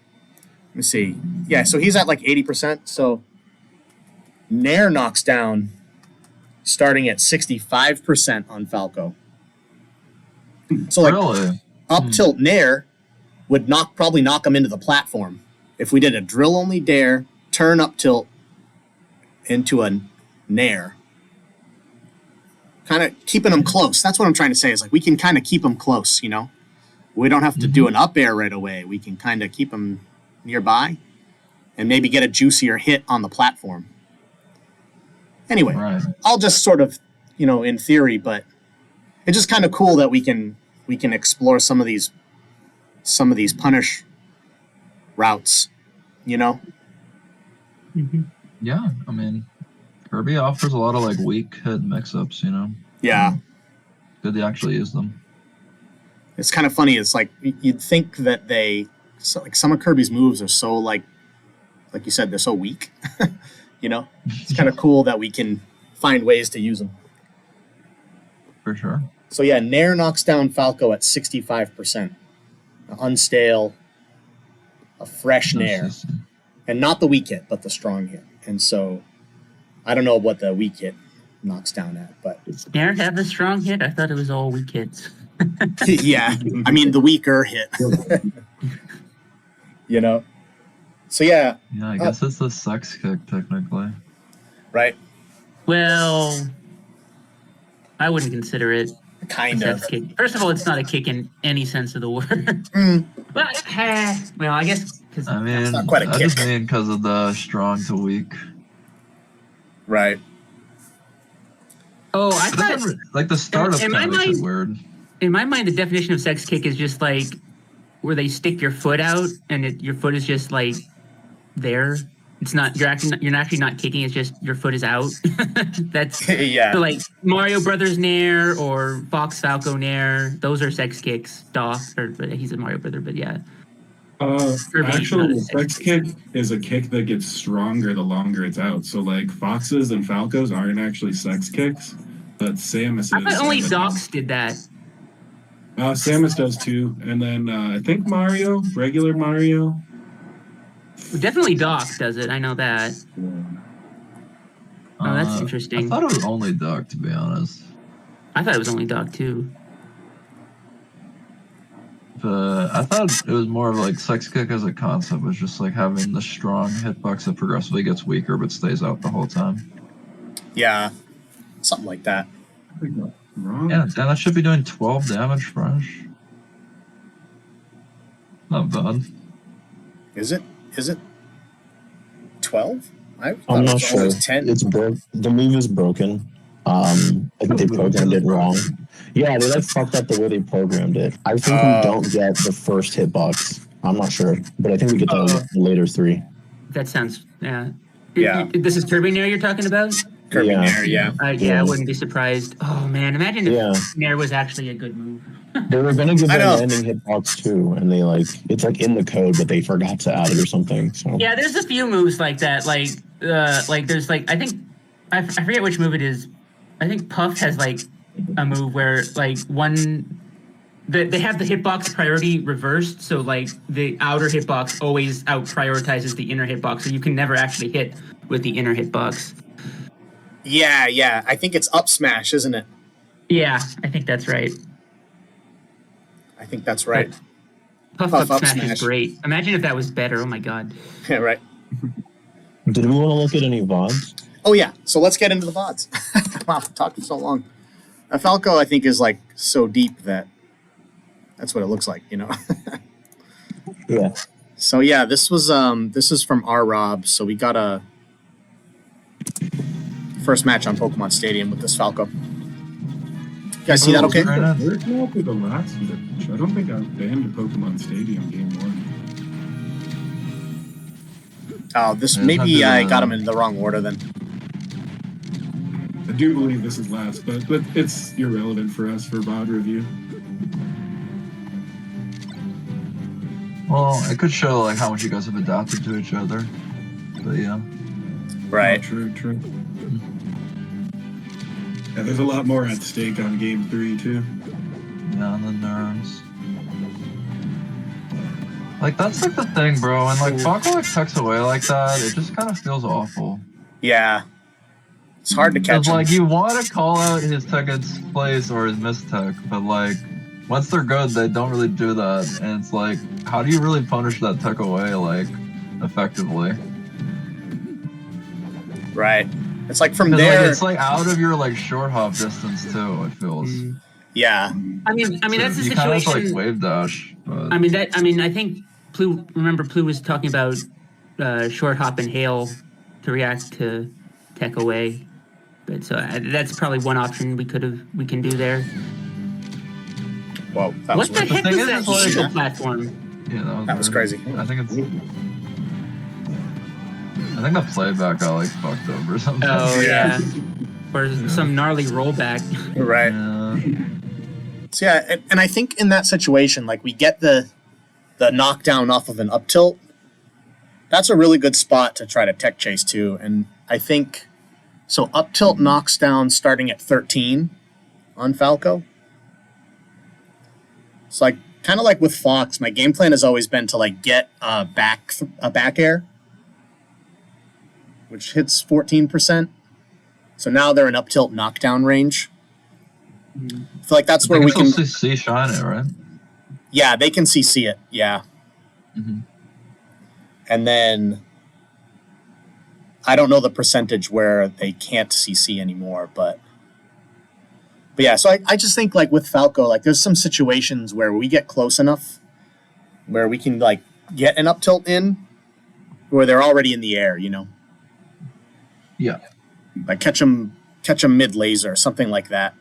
let me see, so he's at like 80%, so Nair knocks down starting at 65% on Falco. So like really? Up tilt Nair would probably knock him into the platform if we did a drill only dare, turn up tilt into a Nair. Kind of keeping them close. That's what I'm trying to say is like we can kind of keep them close, We don't have to do an up air right away. We can kind of keep them nearby and maybe get a juicier hit on the platform. Anyway, I'll just sort of, in theory, but it's just kind of cool that we can explore some of these punish routes, Mm-hmm. Yeah, I mean, Kirby offers a lot of like weak hit mix-ups, Yeah. Good to actually use them. It's kind of funny. It's like you'd think that some of Kirby's moves are so like you said, they're so weak. It's kind of cool that we can find ways to use them. For sure. So yeah, Nair knocks down Falco at 65%. Unstale, a fresh Nair. And not the weak hit, but the strong hit. And so I don't know what the weak hit knocks down at, but does Nair have the strong hit? I thought it was all weak hits. yeah, I mean the weaker hit. So yeah. Yeah, I guess it's a sex kick technically. Right. Well, I wouldn't consider it kind a of sex kick. First of all, it's not a kick in any sense of the word. But well, I guess because I mean, not quite a I kick. just mean because of the strong to weak. Right. Oh, I thought like the startup in my kind of makes mind- it weird. in my mind the definition of sex kick is just like where they stick your foot out and your foot is just like there. It's not you're actually not kicking. It's just your foot is out. That's yeah. so like Mario Brothers Nair or Fox Falco Nair. Those are sex kicks. He's a Mario Brother, but yeah. Actual sex kick is a kick that gets stronger the longer it's out. So like Foxes and Falcos aren't actually sex kicks, but Samus. I thought only Docs did that. Samus does too, and then I think regular Mario. Well, definitely Doc does it. I know that. Oh, that's interesting. I thought it was only Duck, to be honest. I thought it was only Doc too. But I thought it was more of like Sex Kick as a concept was just like having the strong hitbox that progressively gets weaker but stays out the whole time. Yeah, something like that. I think that's wrong. Yeah, then that should be doing 12 damage fresh. Not bad. Is it? 12? I thought I'm it not was sure. always 10. It's broke. The move is broken. I think they programmed it wrong. Yeah, they like fucked up the way they programmed it. I think we don't get the first hitbox. I'm not sure, but I think we get the later 3. That sounds, yeah. Yeah. This is Kirby Nair you're talking about? Kirby Yeah. Nair, yeah. Yeah, I wouldn't be surprised. Oh man, imagine if Yeah. Nair was actually a good move. They were gonna give I that know. landing hitbox too, and they like it's like in the code, but they forgot to add it or something. So Yeah, there's a few moves like that. Like there's like I think I forget which move it is. I think Puff has like a move where like they have the hitbox priority reversed, so like the outer hitbox always out prioritizes the inner hitbox, so you can never actually hit with the inner hitbox. Yeah. I think it's up smash, isn't it? Yeah, I think that's right. I think that's right. Puff Puff up up smash smash. is great. Imagine if that was better. Oh my god. Yeah, right. did we want to look at any VODs? Oh yeah, so let's get into the VODs. Wow, talking so long. Falco, I think, is like so deep that that's what it looks like, you know. Yeah. So yeah, this is from Rrob. So we got a first match on Pokemon Stadium with this Falco. You guys see that? Okay. Where came up with the last match? I don't think I banned a Pokemon Stadium game 1. Oh, this Yeah, maybe it's not I good. got them in the wrong order then. I do believe this is last, but it's irrelevant for us for VOD review. Well, it could show like how much you guys have adapted to each other. But yeah. Right. Oh, true. Yeah, there's a lot more at stake on game 3 too. Yeah, and the nerves. Like that's like the thing, bro. And like Falco like tucks away like that, it just kind of feels awful. Yeah. It's hard to catch Cause him. like you want to call out his tech plays or his mistech, but like once they're good, they don't really do that. And it's like, how do you really punish that tech away like effectively? Right. It's like from 'Cause, there. like, it's like out of your like short hop distance too. It feels. Yeah. I mean that's the you kind of situation. like wave dash. But... I think Plue was talking about short hop and hail to react to tech away, but so that's probably one option we can do there. Whoa, that What was the weird. heck thing was is, that like- eagle platform? Yeah, That was weird. crazy. I think the playback got like fucked up or something. Oh Yeah. yeah, or some gnarly rollback. Right. Yeah. So yeah, and I think in that situation, like we get the knockdown off of an up tilt. That's a really good spot to try to tech chase too. And I think so. Up tilt knocks down starting at 13 on Falco. It's like kind of like with Fox. My game plan has always been to like get a back air, which hits 14%. So now they're in up tilt knockdown range. I feel like that's where we can. see shine it, right? Yeah, they can CC it. Yeah. Mhm. And then I don't know the percentage where they can't CC anymore, but yeah, so I just think like with Falco, like there's some situations where we get close enough where we can like get an up tilt in where they're already in the air, you know? Yeah. Like catch them mid laser, something like that.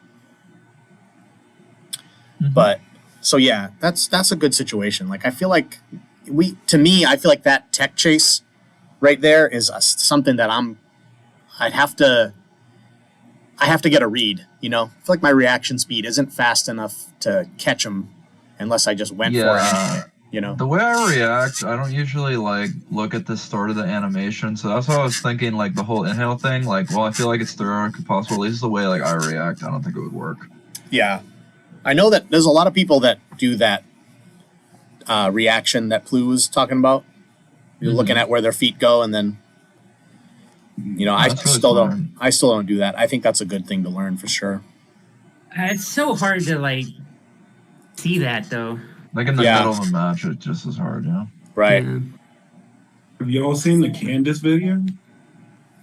Mhm. But so yeah, that's a good situation. Like I feel like I feel like that tech chase right there is something that I have to get a read, you know? I feel like my reaction speed isn't fast enough to catch them unless I just went for it, you know? The way I react, I don't usually like look at the start of the animation, so that's why I was thinking like the whole inhale thing. Like, well, I feel like it's theoretically possible. At least the way like I react, I don't think it would work. Yeah. I know that there's a lot of people that do that reaction that Plue was talking about. You're looking at where their feet go, and then, you know, I That's really still smart. don't. I still don't do that. I think that's a good thing to learn for sure. It's so hard to like see that though. Like in the Yeah. middle of a match, it just is hard, yeah. Right. Yeah. Have you all seen the Candace video?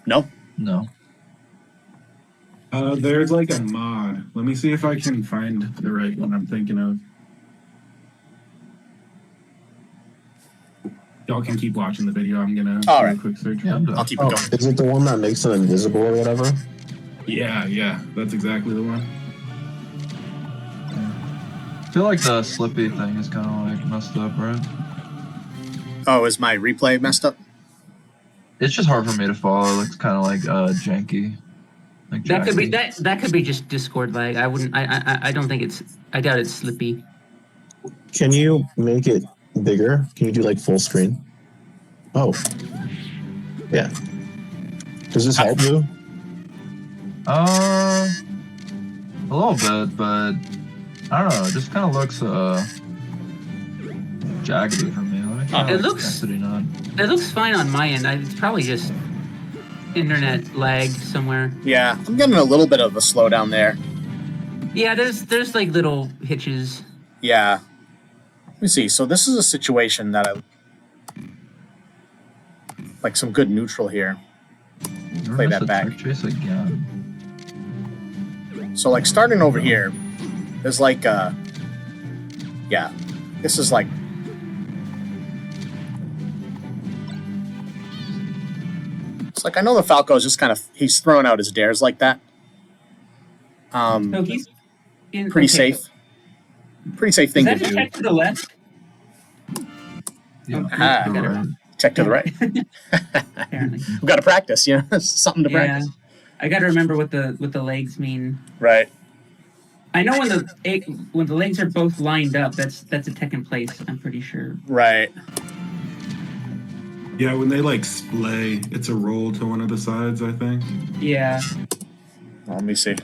No. No. There's like a mod. Let me see if I can find the right one I'm thinking of. Y'all can keep watching the video. I'm gonna All do right. a quick search. Yeah, I'm done. I'll keep Oh, it going. is it the one that makes them invisible or whatever? Yeah, that's exactly the one. I feel like the Slippy thing is kind of like messed up, right? Oh, is my replay messed up? It's just hard for me to follow. It looks kind of like janky. Like That could be jacky. that could be just Discord lag. I wouldn't. I don't think it's. I doubt it's Slippy. Can you make it bigger? Can you do like full screen? Oh. Yeah. Does this help you? A little bit, but I don't know. It just kind of looks jaggedy for me. Let me try It looks- density node. It looks fine on my end. It's probably just internet lag somewhere. Yeah, I'm getting a little bit of a slowdown there. Yeah, there's like little hitches. Yeah. Let me see. So this is a situation that I like some good neutral here. Never Play missed that a back. tech chase again. So like starting over here, there's like yeah, this is like it's like I know the Falco's just kind of he's throwing out his dares like that. No, he's Pretty safe. Pretty safe Is thing that to a do. check to the left? Yeah, Ah, you're gotta- right. Check to the right. Apparently. We've got to practice, you know, something to Yeah. practice. I got to remember what the legs mean. Right. I know when the legs are both lined up, that's a tech in place. I'm pretty sure. Right. Yeah, when they like splay, it's a roll to one of the sides, I think. Yeah. Well, let me see.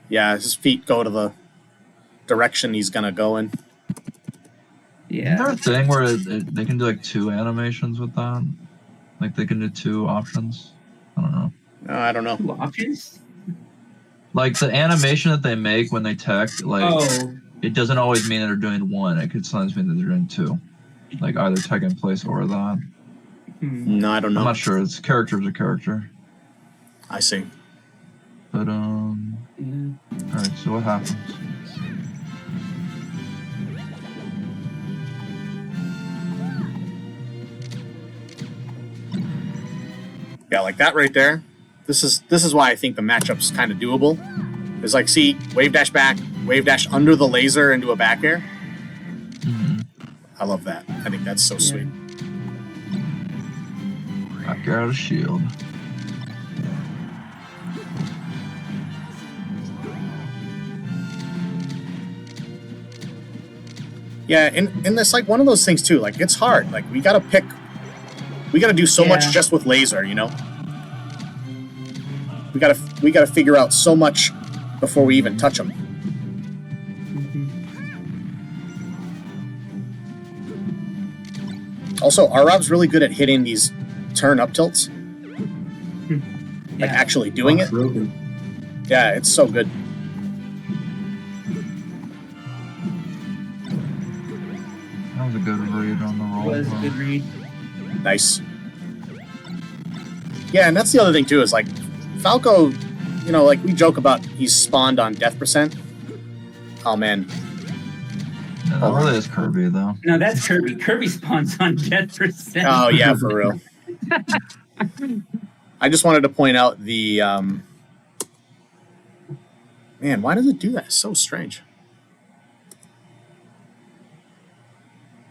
Yeah, his feet go to the direction he's gonna go in. Is Yeah. there a thing where they can do like 2 animations with that? Like they can do 2 options? I don't know. No, I don't know. 2 options? Like the animation that they make when they tech, like Oh. it doesn't always mean that they're doing 1. It could sometimes mean that they're doing 2. Like either tech in place or that. Hmm. No, I don't I'm know. not sure. It's character's a character. I see. But Yeah. alright, so what happens? Yeah, like that right there. This is why I think the matchup's kind of doable. It's like, see, wave dash back, wave dash under the laser into a back air. Mm-hmm. I love that. I think that's so sweet. Back out of shield. Yeah, and it's like one of those things too. Like it's hard. Like we gotta do so much Yeah. just with laser. You know, we gotta figure out so much before we even touch them. Also, Rrob's really good at hitting these turn up tilts. Like Yeah. actually doing it. Broken. Yeah, it's so good. That was a good read on the roll. Was a good read. Nice. Yeah, and that's the other thing too, is like Falco, you know, like we joke about he's spawned on death percent. Oh man. Yeah, that really is Kirby though. No, that's Kirby. Kirby spawns on death percent. Oh yeah, for real. I just wanted to point out the man, why does it do that? It's so strange.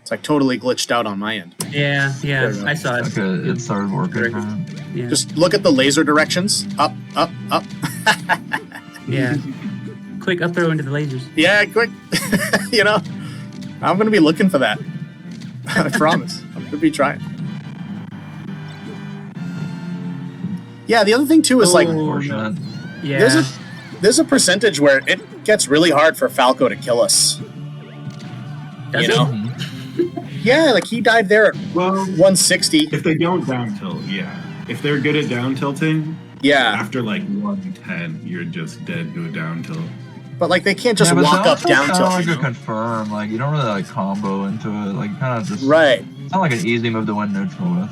It's like totally glitched out on my end. Yeah, yeah. There we go. I saw it. Okay, it started working. Yeah. Just look at the laser directions. Up, up, up. Yeah. Quick up throw into the lasers. Yeah, quick. You know, I'm gonna be looking for that. I promise. I'm gonna be trying. Yeah, the other thing too is like Unfortunate. Yeah. there's a percentage where it gets really hard for Falco to kill us. Does You it? know? Mhm. Yeah, like he died there at Well, 160. if they don't down tilt, yeah. If they're good at down tilting, Yeah, after like 110, you're just dead to a down tilt. But like they can't just but walk up that's down kind tilt. of like You a know? confirm. Like you don't really like combo into it. Like you kind of just Right. It's not like an easy move to win neutral with.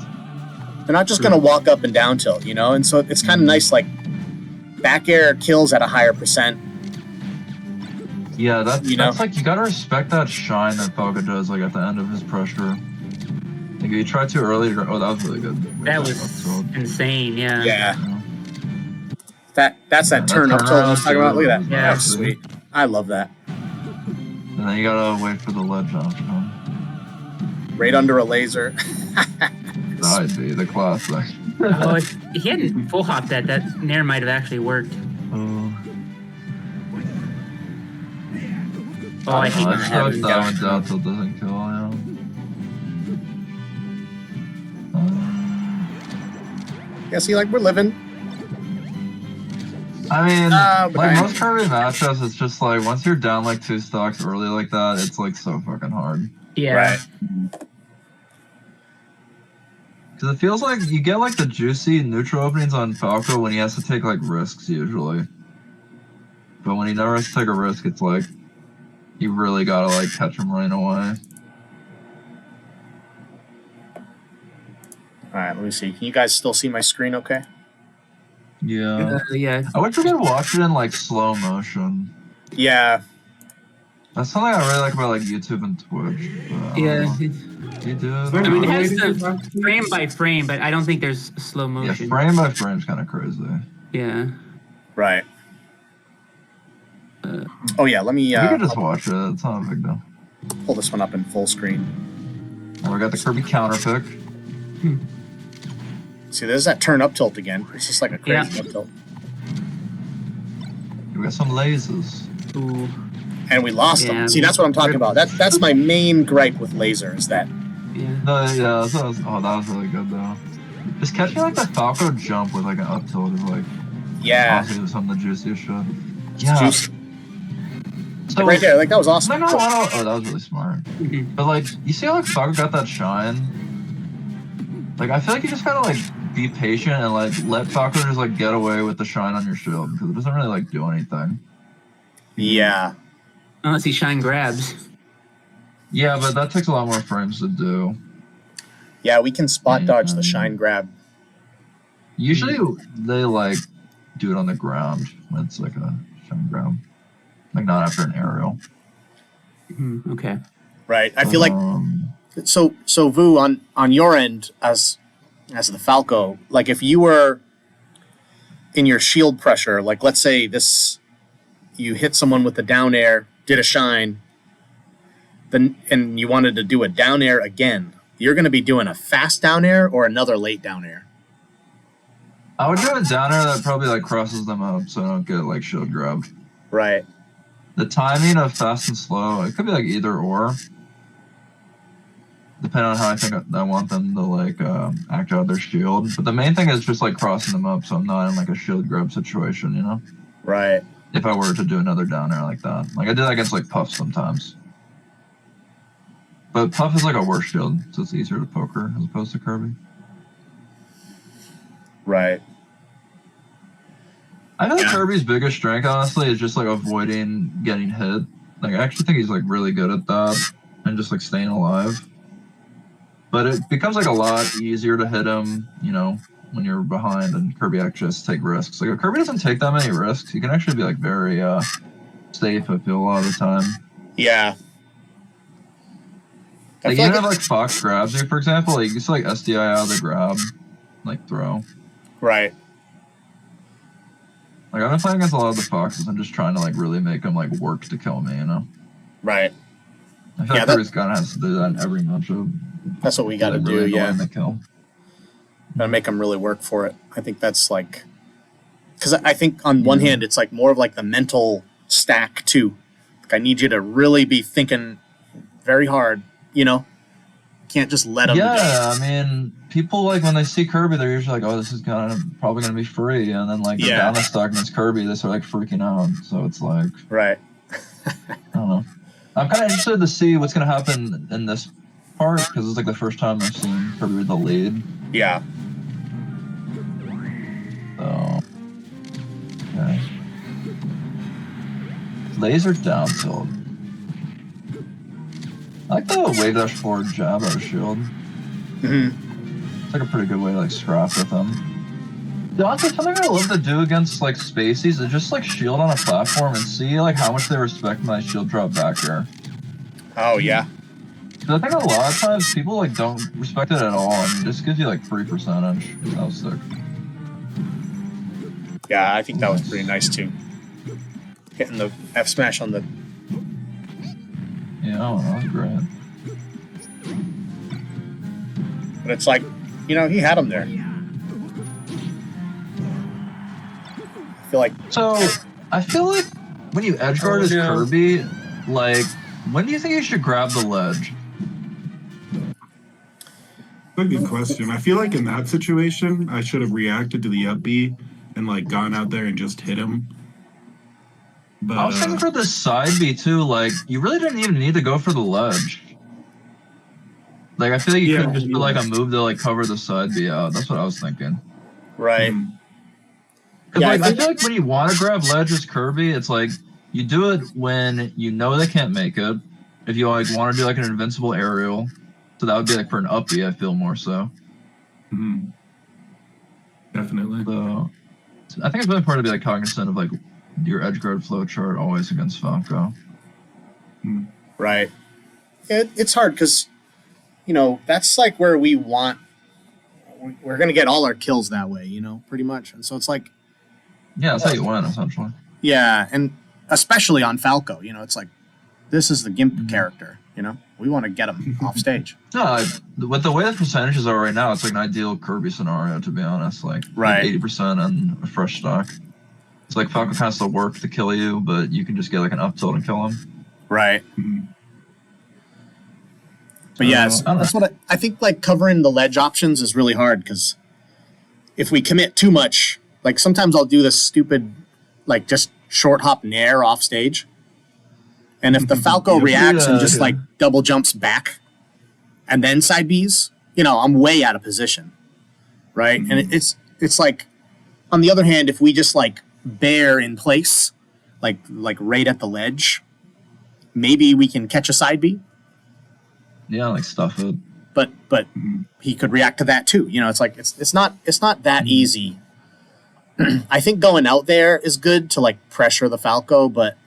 They're not just gonna walk up and down tilt, you know. And so it's kind of nice. Like back air kills at a higher percent. Yeah, that's You know? like you gotta respect that shine that Falco does like at the end of his pressure. Like if you try too early, oh that was really good. That was insane. Yeah. Yeah. Yeah. That's that turn up tilt I was talking about. Look at that. Yeah. That's sweet. I love that. And then you gotta wait for the ledge option. Right under a laser. That'd be the classic. Oh, if he hadn't full hopped that nair might have actually worked. Oh, I hate Let's that. start that one down till it doesn't kill, yeah. Yeah, see, like we're living. I mean, but like I- most Kirby matchups, it's just like once you're down like 2 stocks early like that, it's like so fucking hard. Yeah. Right. Because it feels like you get like the juicy neutral openings on Falco when he has to take like risks usually. But when he never has to take a risk, it's like you really gotta like catch him right away. All right, let me see. Can you guys still see my screen? Okay. Yeah. Yeah. I wish we could watch it in like slow motion. Yeah. That's something I really like about like YouTube and Twitch. But, Yeah. You do it? I mean, it has the frame by frame, but I don't think there's slow Yeah, motion. frame by frame's kind of crazy. Yeah. Right. Oh yeah. Let me You can just watch it. It's not a big deal. pull this one up in full screen. And we got the Kirby counter pick. See, there's that turn up tilt again. It's just like a crazy Yeah. up tilt. We got some lasers. Ooh. And we lost Yeah. them. See, that's what I'm talking about. That's my main gripe with laser is that. Yeah. No, yeah, that was really good though. Just catching like the Falco jump with like an up tilt is like Yeah. honestly some of the juiciest shit. It's Yeah. juicy. So Right there, like that was awesome. Like, oh, that was really smart. Mhm. But like, you see how like Falco got that shine? Like, I feel like you just gotta like be patient and like let Falco just like get away with the shine on your shield because it doesn't really like do anything. Yeah. Unless he shine grabs. Yeah, but that takes a lot more frames to do. Yeah, we can spot dodge the shine grab. Usually they like do it on the ground when it's like a shine grab, like not after an aerial. Okay. Right. I feel like so Vu on your end as the Falco, like if you were in your shield pressure, like let's say you hit someone with the down air, did a shine, then and you wanted to do a down air again, you're going to be doing a fast down air or another late down air. I would do a down air that probably like crosses them up so I don't get like shield grabbed. Right. The timing of fast and slow, it could be like either or. Depending on how I think I want them to like act out their shield. But the main thing is just like crossing them up so I'm not in like a shield grab situation, you know? Right. If I were to do another down air like that. Like I did that against like Puff sometimes. But Puff is like a worse shield, so it's easier to poker as opposed to Kirby. Right. I feel like Yeah. Kirby's biggest strength, honestly, is just like avoiding getting hit. Like I actually think he's like really good at that and just like staying alive. But it becomes like a lot easier to hit him, you know, when you're behind and Kirby actually has to take risks. Like if Kirby doesn't take that many risks, he can actually be like very safe, I feel, a lot of the time. Yeah. I Like feel even like if like Fox grabs you, for example, like you just like SDI out of the grab, like throw. right. Like I've been playing against a lot of the Foxes and just trying to like really make them like work to kill me, you know? Right. I feel Yeah, like Kirby's kind of has to do that in every matchup. That's what we got to Like, do. really Yeah. annoying the kill. Gotta make them really work for it. I think that's like, because I think on one hand it's like more of like the mental stack too. Like I need you to really be thinking very hard. You know, can't just let them. Yeah, I mean, people like when they see Kirby, they're usually like, "Oh, this is probably gonna be free," and then like they're down the stock against Kirby, they start like freaking out. So it's like, Right. I don't know. I'm kind of interested to see what's gonna happen in this part because it's like the first time I've seen Kirby with the lead. Yeah. So, okay. Laser down tilt. I like the wave dash forward jab out of shield. It's like a pretty good way to like scrap with him. Dude, honestly, something I love to do against like Spaceys is just like shield on a platform and see like how much they respect my shield drop back here. Oh yeah. I think a lot of times people like don't respect it at all, and it just gives you like free percentage. That was sick. Yeah, I think that was pretty nice too. Hitting the F smash on the. Yeah, I don't know, that was great. But it's like, you know, he had him there. I feel like when you edgeguard as Kirby, like, when do you think you should grab the ledge? That's a good question. I feel like in that situation, I should have reacted to the up B and like gone out there and just hit him. But I was thinking for the side B too, like, you really didn't even need to go for the ledge. Like, I feel like you could just put like a move to like cover the side B out. That's what I was thinking. Right. Because Yeah, like, I feel like when you want to grab ledge as Kirby, it's like you do it when you know they can't make it. If you like want to do like an invincible aerial, so that would be like for an up B, I feel more so. Definitely. So I think it's really important to be like cognizant of like your edge guard flow chart always against Falco. Right. It's hard because, you know, that's like where we want. We're gonna get all our kills that way, you know, pretty much, and so it's like. Yeah, that's how you win, essentially. Yeah, and especially on Falco, you know, it's like, this is the GIMP character, you know? We want to get him off stage. No, with the way the percentages are right now, it's like an ideal Kirby scenario, to be honest. Like, right. 80% and a fresh stock. It's like Falco has to work to kill you, but you can just get like an up tilt and kill him. Right. But yes, that's what I think, like, covering the ledge options is really hard, because if we commit too much, like, sometimes I'll do this stupid, like, just short hop nair off stage. And if the Falco reacts and just, like, double jumps back and then side Bs, you know, I'm way out of position. Right? And it's like, on the other hand, if we just, like, bear in place, like right at the ledge, maybe we can catch a side B. Yeah, like stuff it. But he could react to that too. You know, it's like, it's not that easy. I think going out there is good to like pressure the Falco, but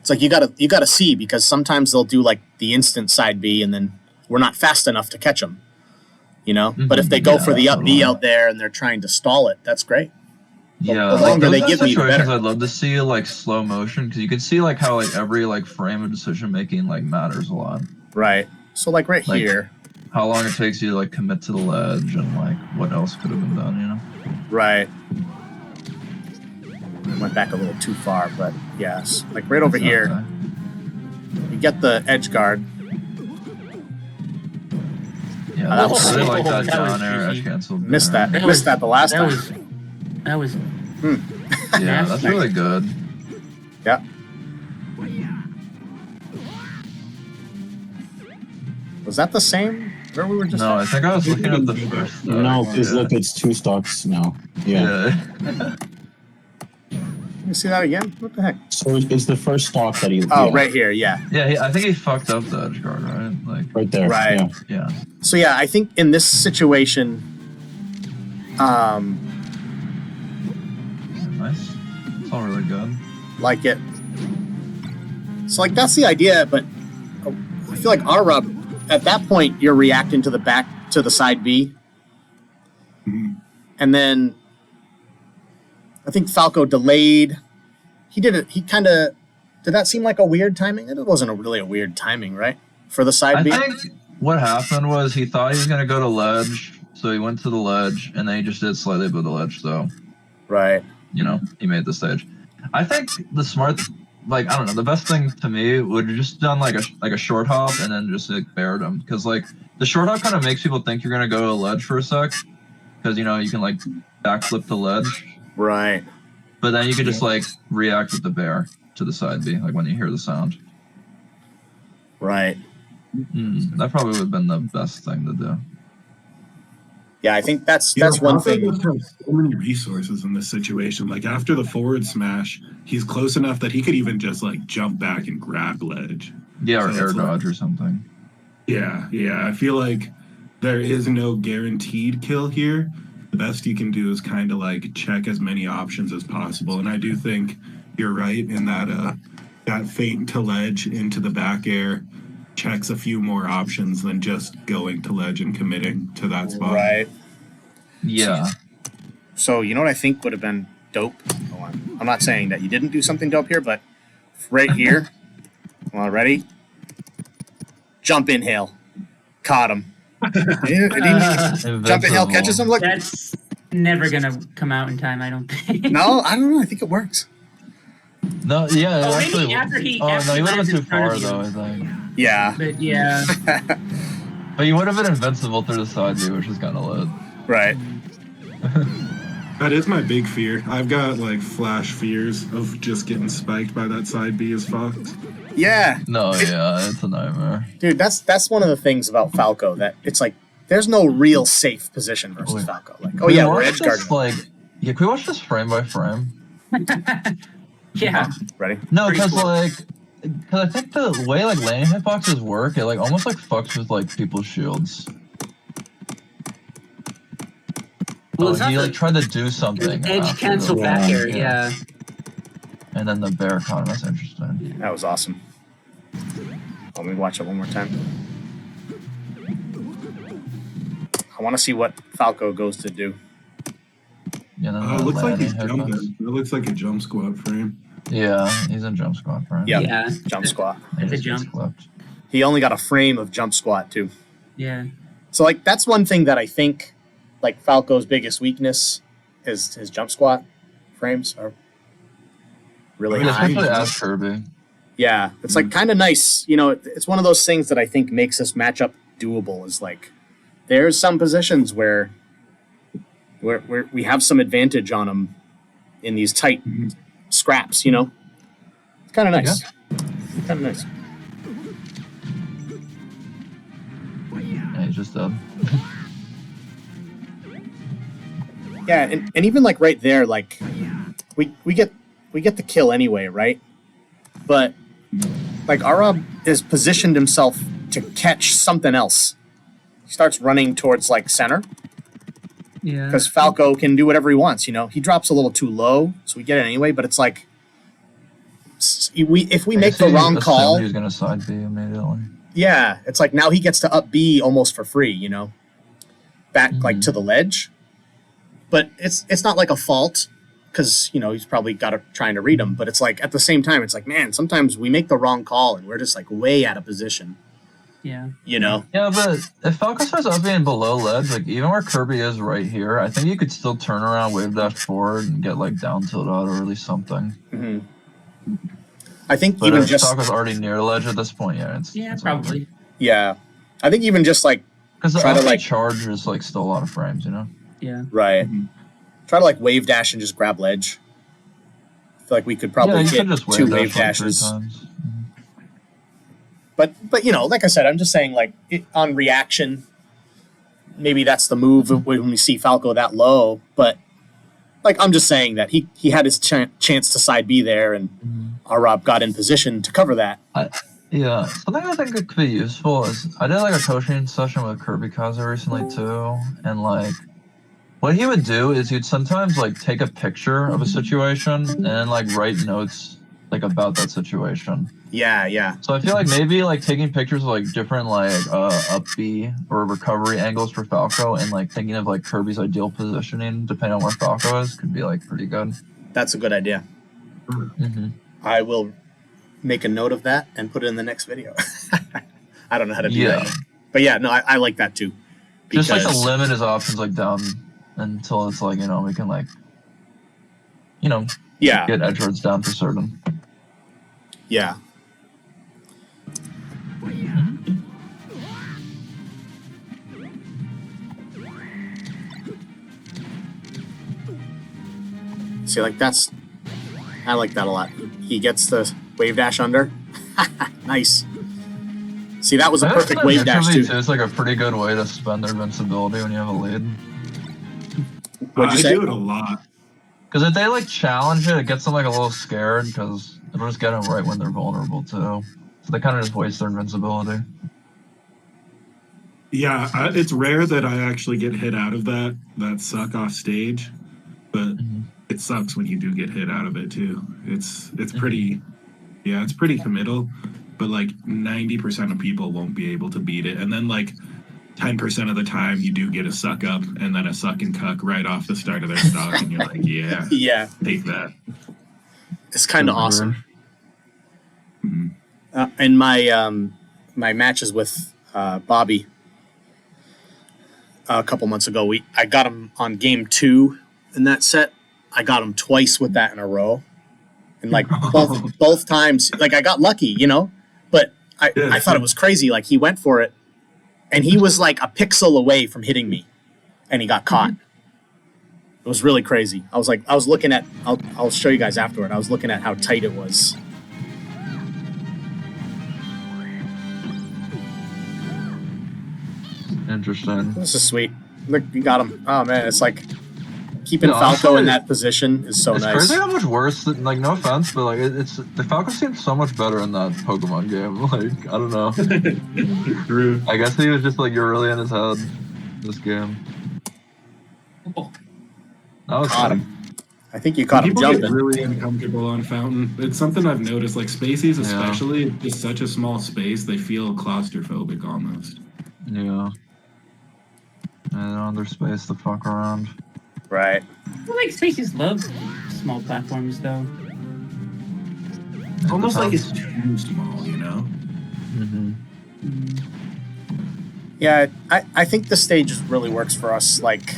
it's like you gotta see, because sometimes they'll do like the instant side B and then we're not fast enough to catch them. You know, but if they go for the up B out there and they're trying to stall it, that's great. Yeah, the longer like, they give me, the better. I'd love to see like slow motion, because you can see like how like every like frame of decision making like matters a lot. Right. So like right like, here, how long it takes you to like commit to the ledge and like what else could have been done, you know? Right. Went back a little too far, but yes, like right over here, you get the edge guard. Yeah, that was really like that down air edge cancel. Missed that the last time. That was. Yeah, that's really good. Yeah. Was that the same? Where we were just? No, I think I was looking at the first. No, because look, it's two stocks now. Yeah. Let me see that again. What the heck? So it's the first stock that he. Oh, right here. Yeah. Yeah, I think he fucked up the edge guard, right? Like right there. Right. Yeah. So yeah, I think in this situation, nice. It's all really good. Like it. So like that's the idea, but I feel like Rrob, at that point you're reacting to the back to the side B, and then I think Falco delayed. He did it. He kind of did that seem like a weird timing? It wasn't really a weird timing, right? For the side B. I think what happened was he thought he was gonna go to ledge, so he went to the ledge, and then he just did slightly above the ledge. So, right. You know, he made the stage. I think the smart, like, I don't know, the best thing to me would have just done like a short hop and then just like bared him, because like the short hop kind of makes people think you're gonna go to a ledge for a sec, because you know you can like backflip the ledge, right? But then you could just like react with the bear to the side B, like when you hear the sound, right? That probably would have been the best thing to do. Yeah, I think that's Yeah, one Falco thing. just has so many resources in this situation. Like after the forward smash, he's close enough that he could even just like jump back and grab ledge. Yeah, So or air it's like- dodge or something. Yeah. I feel like there is no guaranteed kill here. The best you can do is kind of like check as many options as possible. And I do think you're right in that that feint to ledge into the back air checks a few more options than just going to ledge and committing to that spot. Right. Yeah. So you know what I think would have been dope? Hold on. I'm not saying that you didn't do something dope here, but right here. Well, ready? Jump inhale. Caught him. Jump inhale catches him. Look. That's never gonna come out in time, I don't think. No, I don't know. I think it works. No, yeah, Oh, it maybe actually. after he. Oh after no, you would have lands been in too front far of you. though. I think. Yeah. But yeah. But you would have been invincible through the side B, which is kind of lit. Right. That is my big fear. I've got like flash fears of just getting spiked by that side B as Fox. Yeah. No, yeah, it's a nightmare. Dude, that's one of the things about Falco that it's like there's no real safe position versus Wait. Falco. Like, Can oh we yeah, we're watch edge this, guarding. can we watch this frame by frame? Yeah. Ready? No, Pretty because cool. because I think the way like landing hitboxes work, it like almost like fucks with like people's shields. Well, it's He not like tried to do something. the edge after cancel the- back air. Yeah. And then the bear caught him. That's interesting. That was awesome. Let me watch it one more time. I want to see what Falco goes to do. Yeah, then It the looks like landing he's jumping. hitbox. It looks like a jump squat frame. Yeah, he's in jump squat frame. Yeah. Yeah. Jump squat. It's a He just jump. flipped. He only got a frame of jump squat too. Yeah. So like that's one thing that I think like Falco's biggest weakness is his jump squat frames are really Yeah, high. Especially as Kirby. Yeah, it's like kind of nice. You know, it's one of those things that I think makes this matchup doable. Is like there's some positions where we have some advantage on him in these tight scraps. You know, it's kind of nice. Kind of nice. Yeah, he's just dead. Yeah, and even like right there, like we get the kill anyway, right? But like Rrob has positioned himself to catch something else. He starts running towards like center Yeah. because Falco can do whatever he wants. You know, he drops a little too low, so we get it anyway. But it's like if we make the wrong call, He was gonna side B immediately. yeah, it's like now he gets to up B almost for free. You know, back like to the ledge. But it's not like a fault because you know he's probably trying to read him. But it's like at the same time, it's like man, sometimes we make the wrong call and we're just like way out of position. Yeah. You know? Yeah, but if Falco starts up being below ledge, like even where Kirby is right here, I think you could still turn around, wave dash forward, and get like down tilt out or at least something. Mm-hmm. I think But even if just Falco's already near ledge at this point, yeah, it's Probably. yeah, I think even just like because the try to, up like- charge is like still a lot of frames, you know. Yeah. right, try to like wave dash and just grab ledge. I feel like we could probably yeah, you get could just two wave wave dash like 3 dashes. times. But you know, like I said, I'm just saying like on reaction, maybe that's the move when we see Falco that low. But like I'm just saying that he had his chance to side B there, and Rrob got in position to cover that. Yeah, something I think could be useful is I did like a coaching session with Kirby Kaza recently too, and like what he would do is he'd sometimes like take a picture of a situation and then like write notes like about that situation. Yeah. So I feel like maybe like taking pictures of like different like up B or recovery angles for Falco and like thinking of like Kirby's ideal positioning depending on where Falco is could be like pretty good. That's a good idea. Mm-hmm. I will make a note of that and put it in the next video. I don't know how to do Yeah. that. But yeah, no, I like that too. Just like to Because- limit his options like down until it's like, you know, we can like, you know, Yeah, get edge guards down for certain. yeah. See, like I like that a lot. He gets the wave dash under. Nice. See, that was a I think perfect wave dash too. It's like a pretty good way to spend their invincibility when you have a lead. What'd you say? I do it a lot. Because if they like challenge it, it gets them like a little scared because it'll just get them right when they're vulnerable too. So they kind of just waste their invincibility. Yeah, it's rare that I actually get hit out of that suck off stage, but it sucks when you do get hit out of it too. It's pretty, yeah, it's pretty committal, but like 90% of people won't be able to beat it, and then like 10% of the time you do get a suck up and then a suck and cuck right off the start of their stock, and you're like, yeah, Yeah, take that. it's kind of awesome. Mhm. In my matches with Bobby a couple months ago, I got him on game 2 in that set. I got him twice with that in a row, and like both times, like I got lucky, you know. But I thought it was crazy. Like he went for it, and he was like a pixel away from hitting me, and he got caught. It was really crazy. I was looking at. I'll show you guys afterward. I was looking at how tight it was. Interesting. This is sweet. Look, you got him. Oh man, it's like keeping Yeah, Falco honestly, in that position is so It's nice. crazy how much worse. Like, no offense, but like, it's the Falco seems so much better in that Pokemon game. Like, I don't know. True. I guess he was just like, you're really in his head. This game. Oh, That was Caught fun. him. I think you caught him People jumping. get really uncomfortable on Fountain. It's something I've noticed. Like Spaceys, especially, just such a small space, they feel claustrophobic almost. Yeah. And on their space to fuck around. Right. well, like Spaces love small platforms, though. It's almost like it's too small, you know? Mm-hmm. Yeah, I think the stage really works for us. Like,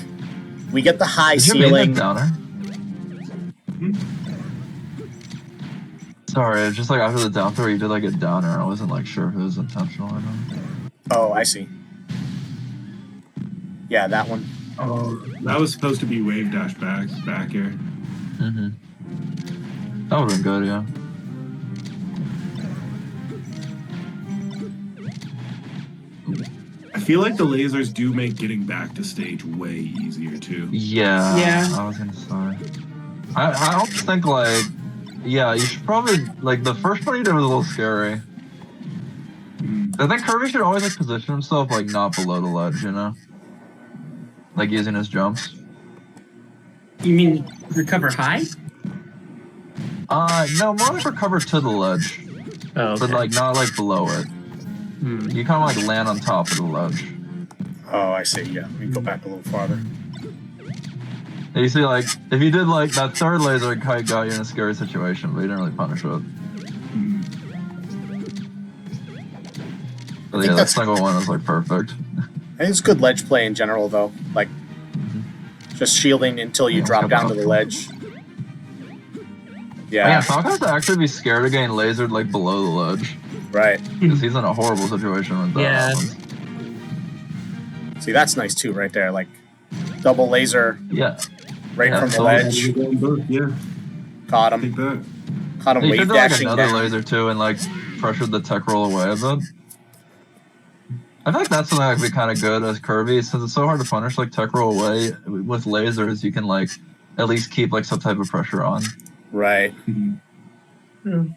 we get the high Did you mean ceiling. that downer? Sorry, it's just like after the down throw, you did like a downer. I wasn't like sure if it was intentional or not. Oh, I see. Yeah, that one. Oh, that was supposed to be wave dash back here. Mm-hmm. That would have been good, yeah. I feel like the lasers do make getting back to stage way easier too. Yeah. Yeah. I was gonna say. I don't think like. Yeah, you should probably like the first one you did was a little scary. I think Kirby should always like position himself like not below the ledge, you know, like using his jumps. You mean recover high? No, more like recover to the ledge, Oh, okay. but like not like below it. You kind of like land on top of the ledge. Oh, I see. Yeah, we go back a little farther. And you see, like if you did like that third laser, it kind of got you in a scary situation, but you didn't really punish it. But yeah, that single one is like perfect. I think it's good ledge play in general, though. Like, just shielding until you Yeah, drop come down on. to the ledge. Yeah, Yeah, Falco has to actually be scared of getting lasered like below the ledge. right. Because he's in a horrible situation with that. Yeah. Happens. See, that's nice too, right there. Like, double laser Yeah. right Yeah, from the so- ledge. Yeah, Caught I him. think that. Caught him You wave could do like dashing another down. laser too and like pressured the tech roll away a bit. I think that's something that would be kind of good as Kirby, since it's so hard to punish like tech roll away with lasers. You can like at least keep like some type of pressure on. Right. Mhm.